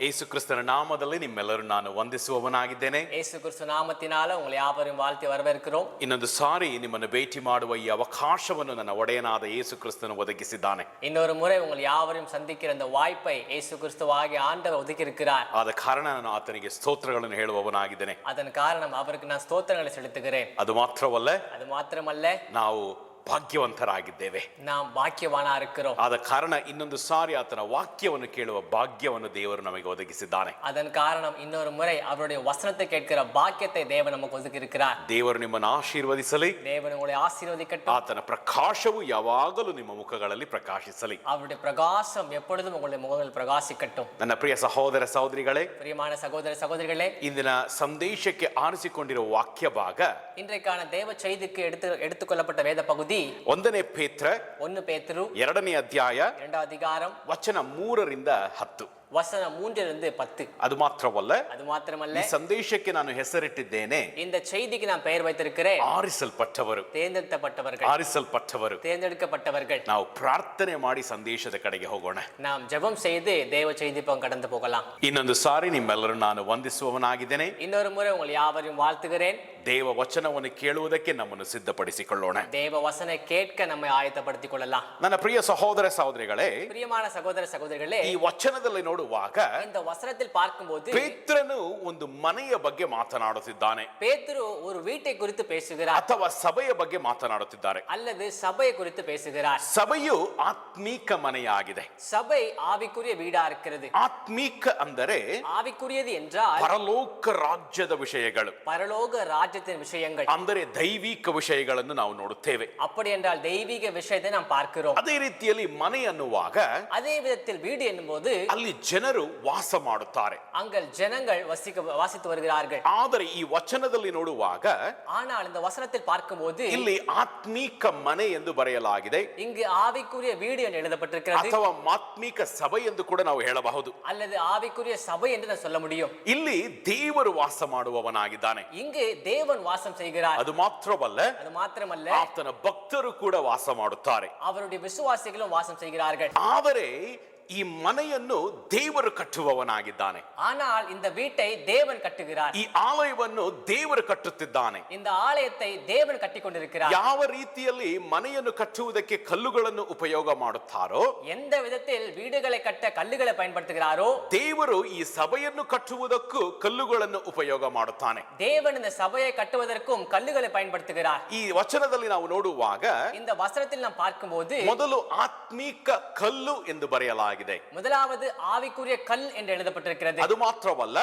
ಯೇಸು ಕ್ರಿಸ್ತನ ನಾಮದಲ್ಲಿ ನಿಮ್ಮೆಲ್ಲರೂ ನಾನು ವಂದಿಸುವವನಾಗಿದ್ದೇನೆ. ಯೇಸು ಕ್ರಿಸ್ತು நாமத்தினால உங்களை யாவரையும் வாழ்த்தி வரவேற்கிறோம். ಇನ್ನೊಂದು ಸಾರಿ ನಿಮ್ಮನ್ನು ಭೇಟಿ ಮಾಡುವ ಈ ಅವಕಾಶವನ್ನು ನನ್ನ ಒಡೆಯನಾದ ಯೇಸು ಕ್ರಿಸ್ತನು ಒದಗಿಸಿದ್ದಾನೆ. இன்னொரு முறை உங்களை யாவரையும் சந்திக்கிற அந்த வாய்ப்பை இயேசு கிறிஸ்துவாகிய ஆண்டவர் ஒதுக்கி இருக்கிறார். ಆದ ಕಾರಣ ನಾನು ಆತನಿಗೆ ಸ್ತೋತ್ರಗಳನ್ನು ಹೇಳುವವನಾಗಿದ್ದೇನೆ. அதன் காரணம் அவருக்கு நான் ஸ்தோத்திரங்களை செலுத்துகிறேன். ಅದು ಮಾತ್ರವಲ್ಲ ನಾವು ಭಾಗ್ಯವಂತರಾಗಿದ್ದೇವೆ. நாம் பாக்கியவானா இருக்கிறோம். ಆದ ಕಾರಣ ಇನ್ನೊಂದು ಸಾರಿ ಆತನ ವಾಕ್ಯವನ್ನು ಕೇಳುವ ಭಾಗ್ಯವನ್ನು ದೇವರು ನಮಗೆ ಒದಗಿಸಿದ್ದಾನೆ. அதன் காரணம் இன்னொரு முறை அவருடைய வசனத்தை கேட்கிற பாக்கியத்தை தேவன் நமக்கு ஒதுக்கி இருக்கிறார். ದೇವರು ನಿಮ್ಮನ್ನು ಆಶೀರ್ವದಿಸಲಿ. தேவன் உங்களை ஆசீர்வதிக்கட்டும். ಆತನ ಪ್ರಕಾಶವು ಯಾವಾಗಲೂ ನಿಮ್ಮ ಮುಖಗಳಲ್ಲಿ ಪ್ರಕಾಶಿಸಲಿ. அவருடைய பிரகாசம் எப்பொழுதும் உங்களுடைய முகங்களில் பிரகாசிக்கட்டும். ನನ್ನ ಪ್ರಿಯ ಸಹೋದರ ಸಹೋದರಿಗಳೇ, பிரியமான சகோதர சகோதரிகளே, ಇಂದಿನ ಸಂದೇಶಕ್ಕೆ ಆರಿಸಿಕೊಂಡಿರುವ ವಾಕ್ಯ ಭಾಗ இன்றைக்கான தேவ செய்திக்கு எடுத்துக்கொள்ளப்பட்ட வேத பகுதி 1 ಪೇತ್ರ 1 பேதுரு 2ನೇ ಅಧ್ಯಾಯ 2 அதிகாரம் ವಚನ 3ರಿಂದ 10. வசனம் 3லிருந்து 10. ಅದು ಮಾತ್ರವಲ್ಲ ಈ ಸಂದೇಶಕ್ಕೆ ನಾನು ಹೆಸರಿಟ್ಟಿದ್ದೇನೆ, இந்த செய்திக்கு நான் பெயர் வைத்திருக்கிறேன், ಆರಿಸಲ್ಪಟ್ಟವರು, தேர்ந்தெடுக்கப்பட்டவர்கள். ನಾವು ಪ್ರಾರ್ಥನೆ ಮಾಡಿ ಸಂದೇಶದ ಕಡೆಗೆ ಹೋಗೋಣ. நாம் ஜெபம் செய்து தேவ செய்தி பக்கம் கடந்து போகலாம். ಇನ್ನೊಂದು ಸಾರಿ ನಿಮ್ಮೆಲ್ಲರೂ ನಾನು ವಂದಿಸುವವನಾಗಿದ್ದೇನೆ. இன்னொரு முறை உங்களை யாவரையும் வாழ்த்துகிறேன். ದೇವ ವಚನವನ್ನು ಕೇಳುವುದಕ್ಕೆ ನಮ್ಮನ್ನು ಸಿದ್ಧಪಡಿಸಿಕೊಳ್ಳೋಣ. தேவ வசன கேட்க நம்மை ஆயத்தப்படுத்திக் கொள்ளலாம். ನನ್ನ ಪ್ರಿಯ ಸಹೋದರ ಸಹೋದರಿಗಳೇ, பிரியமான சகோதர சகோதரிகளே, ಈ ವಚನದಲ್ಲಿ ನೋಡುವಾಗ இந்த வசனத்தில் பார்க்கும்போது ಪೇತ್ರನು ಒಂದು ಮನೆಯ ಬಗ್ಗೆ ಮಾತನಾಡುತ್ತಿದ್ದಾನೆ, பேதுரு ஒரு வீட்டை குறித்து பேசுகிறார், ಅಥವಾ ಸಭೆಯ ಬಗ್ಗೆ ಮಾತನಾಡುತ್ತಿದ್ದಾರೆ. அல்லது சபையை குறித்து பேசுகிறார். ಸಭೆಯು ಆತ್ಮೀಕ ಮನೆಯಾಗಿದೆ. சபை ஆவிக்குரிய வீடா இருக்கிறது. ಆತ್ಮೀಕ ಅಂದರೆ ஆவிக்குரியது என்றால் ಪರಲೋಕ ರಾಜ್ಯದ ವಿಷಯಗಳು, பரலோக ராஜ்யத்தின் விஷயங்கள், ಅಂದರೆ ದೈವಿಕ ವಿಷಯಗಳನ್ನು ನಾವು ನೋಡುತ್ತೇವೆ. அப்படி என்றால் தெய்வீக விஷயத்தை நாம் பார்க்கிறோம். ಅದೇ ರೀತಿಯಲ್ಲಿ ಮನೆ ಅನ್ನುವಾಗ அதே விதத்தில் வீடு என்னும்போது ಅಲ್ಲಿ ಜನರು ವಾಸ ಮಾಡುತ್ತಾರೆ, அங்கள் ஜனங்கள் வாசித்து வருகிறார்கள். ಆದರೆ ಈ ವಚನದಲ್ಲಿ ನೋಡುವಾಗ ஆனால் இந்த வசனத்தில் பார்க்கும்போது ಇಲ್ಲಿ ಆತ್ಮೀಕ ಮನೆ ಎಂದು ಬರೆಯಲಾಗಿದೆ, இங்கு ஆவிக்குரிய வீடு என்று எழுதப்பட்டிருக்கிறது, ಅಥವಾ ಆತ್ಮೀಕ ಸಭೆ ಎಂದು ಕೂಡ ನಾವು ಹೇಳಬಹುದು, அல்லது ஆவிக்குரிய சபை என்று நான் சொல்ல முடியும். ಇಲ್ಲಿ ದೇವರು ವಾಸ ಮಾಡುವವನಾಗಿದ್ದಾನೆ. இங்கு தேவன் வாசம் செய்கிறார். ಅದು ಮಾತ್ರವಲ್ಲ ಆತನ ಭಕ್ತರು ಕೂಡ ವಾಸ ಮಾಡುತ್ತಾರೆ, அவருடைய விசுவாசிகளும் வாசம் செய்கிறார்கள். ಆದರೆ ಈ ಮನೆಯನ್ನು ದೇವರು ಕಟ್ಟುವವನಾಗಿದ್ದಾನೆ. ஆனால் இந்த வீட்டை தேவன் கட்டுகிறார். ಈ ಆಲಯವನ್ನು ದೇವರು ಕಟ್ಟುತ್ತಿದ್ದಾನೆ. இந்த ஆலயத்தை தேவன் கட்டிக்கொண்டிருக்கிறார். ಯಾವ ರೀತಿಯಲ್ಲಿ ಮನೆಯನ್ನು ಕಟ್ಟುವುದಕ್ಕೆ ಕಲ್ಲುಗಳನ್ನು ಉಪಯೋಗ ಮಾಡುತ್ತಾರೋ, எந்த விதத்தில் வீடுகளை கட்ட கல்லுகளை பயன்படுத்துகிறாரோ, ದೇವರು ಈ ಸಭೆಯನ್ನು ಕಟ್ಟುವುದಕ್ಕೂ ಕಲ್ಲುಗಳನ್ನು ಉಪಯೋಗ ಮಾಡುತ್ತಾನೆ. தேவன் இந்த சபையை கட்டுவதற்கும் கல்லுகளை பயன்படுத்துகிறார். ಈ ವಚನದಲ್ಲಿ ನಾವು ನೋಡುವಾಗ இந்த வசனத்தில் நாம் பார்க்கும்போது ಮೊದಲು ಆತ್ಮೀಕ ಕಲ್ಲು ಎಂದು ಬರೆಯಲಾಗಿದೆ. முதலாவது ஆவிக்குரிய கல் என்று எழுதப்பட்டிருக்கிறது. ಅದು ಮಾತ್ರವಲ್ಲ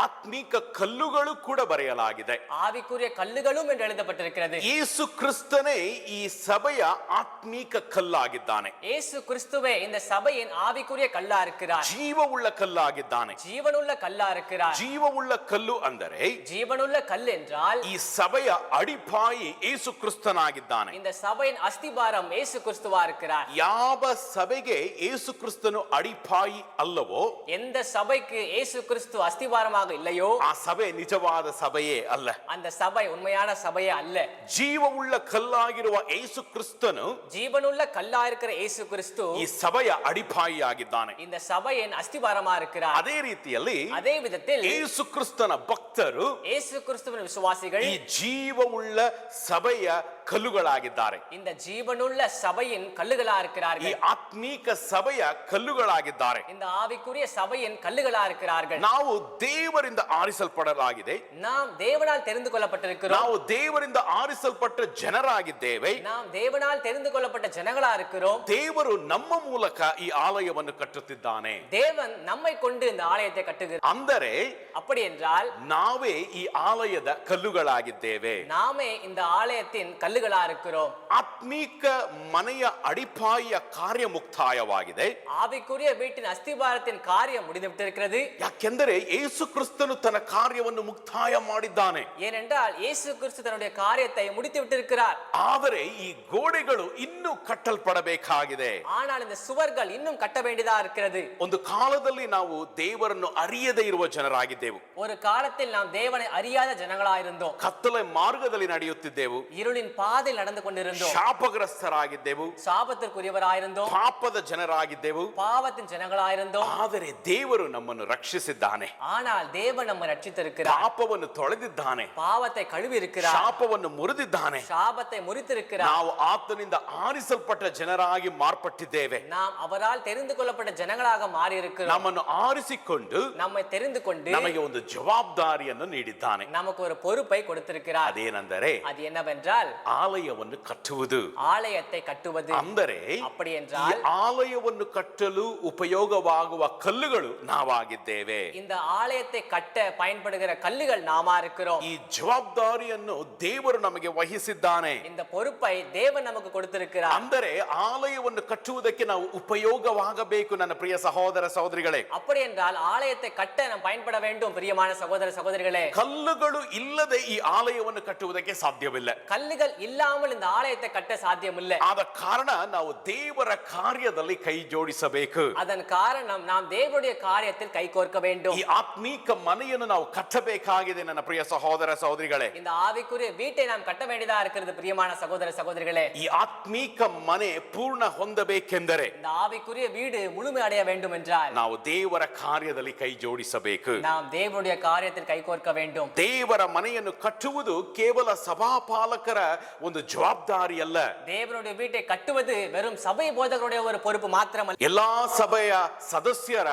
ಆತ್ಮೀಕ ಕಲ್ಲುಗಳು ಕೂಡ ಬರೆಯಲಾಗಿದೆ. ஆவிக்குரிய கல்லுகளும் என்று எழுதப்பட்டிருக்கிறது. ಯೇಸು ಕ್ರಿಸ್ತನೇ ಈ ಸಭೆಯ ಆತ್ಮೀಕ ಕಲ್ಲಾಗಿದ್ದಾನೆ. ಯೇಸು கிறிஸ்துவே இந்த சபையின் ஆவிக்குரிய கல்லா இருக்கிறார். ಜೀವವುಳ್ಳ ಕಲ್ಲಾಗಿದ್ದಾನೆ. ஜீவனுள்ள கல்லா இருக்கிறார். ಜೀವವುಳ್ಳ ಕಲ್ಲು ಅಂದರೆ ஜீவனுள்ள கல் என்றால் ಈ ಸಭೆಯ ಅಡಿಪಾಯಿ ಯೇಸು ಕ್ರಿಸ್ತನಾಗಿದ್ದಾನೆ. இந்த சபையின் அஸ்திபாரம் ಯೇಸು கிறிஸ்துவா இருக்கிறார். ಯಾವ ಸಭೆಗೆ ಯೇಸು ಕ್ರಿಸ್ತನು ಅಡಿಪಾಯಿ ಅಲ್ಲವೋ, எந்த சபைக்கு இயேசு கிறிஸ்து அஸ்திபாரமாக இல்லையோ, ಆ ಸಭೆ ನಿಜವಾದ ಸಭೆಯೇ ಅಲ್ಲ, அந்த சபை உண்மையான சபையே அல்ல. ಜೀವವುಳ್ಳ ಕಲ್ಲಾಗಿರುವ ಯೇಸು ಕ್ರಿಸ್ತನು, ஜீவனுள்ள கல்லா இருக்கிற இயேசு கிறிஸ்து ಈ ಸಭೆಯ ಅಡಿಪಾಯಿಯಾಗಿದ್ದಾನೆ. இந்த சபையின் அஸ்திபாரமா இருக்கிறார். ಅದೇ ರೀತಿಯಲ್ಲಿ அதே விதத்தில் ಯೇಸು ಕ್ರಿಸ್ತನ ಭಕ್ತರು, இயேசு கிறிஸ்துவின் விசுவாசிகள் ಈ ಜೀವವುಳ್ಳ ಸಭೆಯ ಕಲ್ಲುಗಳಾಗಿದ್ದಾರೆ. இந்த ஜீவனுள்ள சபையின் கல்லுகளா இருக்கிறார்கள். ಈ ಆತ್ಮೀಕ ಸಭೆಯ ಕಲ್ಲುಗಳಾಗಿದ್ದಾರೆ. இந்த ஆவிக்குரிய சபையின் கல்லுகளா இருக்கிறார்கள். ನಾವು ದೇವರಿಂದ ಆರಿಸಲ್ಪಡಲಾಗಿದೆ, நாம் தேவனால் தெரிந்து கொள்ளப்பட்டிருக்கிறோம். ನಾವು ದೇವರಿಂದ ಆರಿಸಲ್ಪಟ್ಟ ಜನರಾಗಿದ್ದೇವೆ. நாம் தேவனால் தெரிந்து கொள்ளப்பட்ட ಜನங்களா இருக்கிறோம். ದೇವರು ನಮ್ಮ ಮೂಲಕ ಈ ಆಲಯವನ್ನು ಕಟ್ಟುತ್ತಿದ್ದಾನೆ. தேவன் நம்மை கொண்டு இந்த ஆலயத்தை கட்டுகிறார். ಅಂದರೆ அப்படி என்றால் ನಾವೇ ಈ ಆಲಯದ ಕಲ್ಲುಗಳಾಗಿದ್ದೇವೆ. நாமே இந்த ஆலயத்தின் கல்லுகளா இருக்கிறோம். ಆತ್ಮೀಕ ಮನೆಯ ಅಡಿಪಾಯಿಯ ಕಾರ್ಯ ಮುಕ್ತಾಯವಾಗಿದೆ. ஆவிக்குரிய வீட்டின் அஸ்திபாரத்தின் காரியம் முடிந்துவிட்டிருக்கிறது. ಯಾಕೆಂದರೆ ಯೇಸು ಕ್ರಿಸ್ತನು ತನ್ನ ಕಾರ್ಯವನ್ನು ಮುಕ್ತಾಯ ಮಾಡಿದ್ದಾನೆ. ஏனென்றால் இயேசு கிறிஸ்து தன்னுடைய காரியத்தை முடித்து விட்டிருக்கிறார். ಆದರೆ ಈ ಗೋಡೆಗಳು ಇನ್ನೂ ಕಟ್ಟಲ್ಪಡಬೇಕಾಗಿದೆ. ஆனால் இந்த சுவர்கள் இன்னும் கட்ட வேண்டியதா இருக்கிறது. ಒಂದು ಕಾಲದಲ್ಲಿ ನಾವು ದೇವರನ್ನು ಅರಿಯದೇ ಇರುವ ಜನರಾಗಿದ್ದೆವು. ஒரு காலத்தில் நாம் தேவனை அறியாத ஜனங்களா இருந்தோம். ಕತ್ತಲೆ ಮಾರ್ಗದಲ್ಲಿ ನಡೆಯುತ್ತಿದ್ದೆವು. இருளின் பாதையில் நடந்து கொண்டிருந்தோம். ಶಾಪಗ್ರಸ್ತರಾಗಿದ್ದೆವು, சாபத்திற்குரியவராயிருந்தோம், ಪಾಪದ ಜನರಾಗಿದ್ದೆವು. பாவத்தின் ஜனங்களாயிருந்தோம். ಆದರೆ ದೇವರು ನಮ್ಮನ್ನು ರಕ್ಷಿಸಿದ್ದಾನೆ, ஆனால் தேவன் நம்மை ரட்சித்திருக்கிறார். ಪಾಪವನ್ನು ತೊಳೆದಿದ್ದಾನೆ, பாவத்தை கழுவி இருக்கிறார், ಶಾಪವನ್ನು ಮುರಿದಿದ್ದಾನೆ. சாபத்தை முறித்திருக்கிறார். ನಾವು ಆತನಿಂದ ಆರಿಸಲ್ಪಟ್ಟ ಜನರಾಗಿ ಮಾರ್ಪಟ್ಟಿದ್ದೇವೆ. நாம் அவரால் தெரிந்து கொள்ளப்பட்ட ஜனங்களாக மாறி இருக்கிறோம். ನಮ್ಮನ್ನು ಆರಿಸಿಕೊಂಡು நம்மை தெரிந்து கொண்டு ನಮಗೆ ಒಂದು ಜವಾಬ್ದಾರಿಯನ್ನು ನೀಡಿದ್ದಾನೆ. நமக்கு ஒரு பொறுப்பை கொடுத்திருக்கிறார். ಅದೇನೆಂದರೆ அது என்னவென்றால் ಆಲಯವನ್ನು ಕಟ್ಟುವುದು. ஆலயத்தை கட்டுவது. ಅಂದರೆ அப்படி ಈ என்றால் ಆಲಯವನ್ನು ಕಟ್ಟಲು ಉಪಯೋಗವಾಗುವ ಕಲ್ಲುಗಳು ನಾವಾಗಿದ್ದೇವೆ. இந்த ஆலயத்தை கட்ட பயன்படுகிற கல்லுகள் நாமா இருக்கிறோம். ಈ ಜವಾಬ್ದಾರಿಯನ್ನು ದೇವರು ನಮಗೆ ವಹಿಸಿದ್ದಾನೆ. இந்த பொறுப்பை தேவன் நமக்கு கொடுத்திருக்கிறார். ಅಂದರೆ ಆಲಯವನ್ನು ಕಟ್ಟುವುದಕ್ಕೆ ನಾವು ಉಪಯೋಗವಾಗಬೇಕು. ನನ್ನ ಪ್ರಿಯ ಸಹೋದರ ಸಹೋದರಿಗಳೇ, அப்படி என்றால் ஆலயத்தை கட்ட நாம் பயன்பட வேண்டும். பிரியமான சகோதர சகோதரிகளே, ಕಲ್ಲುಗಳು ಇಲ್ಲದೆ ಈ ಆಲಯವನ್ನು ಕಟ್ಟುವುದಕ್ಕೆ ಸಾಧ್ಯವಿಲ್ಲ. கல்லுகள் இல்லாமல் இந்த ஆலயத்தை கட்ட சாத்தியமில்லை. ಆದ ಕಾರಣ ನಾವು ದೇವರ ಕಾರ್ಯದಲ್ಲಿ ಕೈ ಜೋಡಿಸಬೇಕು. அதன் காரணம் நாம் தேவனுடைய காரியத்தில் கை கோர்க்க வேண்டும். ಈ ಆತ್ಮೀಕ ಮನೆಯನ್ನು ನಾವು ಕಟ್ಟಬೇಕಾಗಿದೆ. ನನ್ನ ಪ್ರಿಯ ಸಹೋದರ ಸಹೋದರಿಗಳೇ, இந்த ஆவிக்குரிய வீட்டை நாம் கட்ட வேண்டியதா இருக்கிறது. பிரியமான சகோதர சகோதரிகளே, ಈ ಆತ್ಮೀಕ ಮನೆ ಪೂರ್ಣ ಹೊಂದಬೇಕೆಂದರೆ இந்த ஆவிக்குரிய வீடு முழுமை அடைய வேண்டும் என்றால் ನಾವು ದೇವರ ಕಾರ್ಯದಲ್ಲಿ ಕೈ ಜೋಡಿಸಬೇಕು. நாம் தேவனுடைய காரியத்தில் கை கோர்க்க வேண்டும். ದೇವರ ಮನೆಯನ್ನು ಕಟ್ಟುವುದು ಕೇವಲ ಸಭಾಪಾಲಕರ ಒಂದು ಜವಾಬ್ದಾರಿ ಅಲ್ಲ. தேவனுடைய வீட்டை கட்டுவது வெறும் சபை போதகருடைய ஒரு பொறுப்பு மாத்திரமல்ல, ಎಲ್ಲಾ ಸಭೆಯ ಸದಸ್ಯರ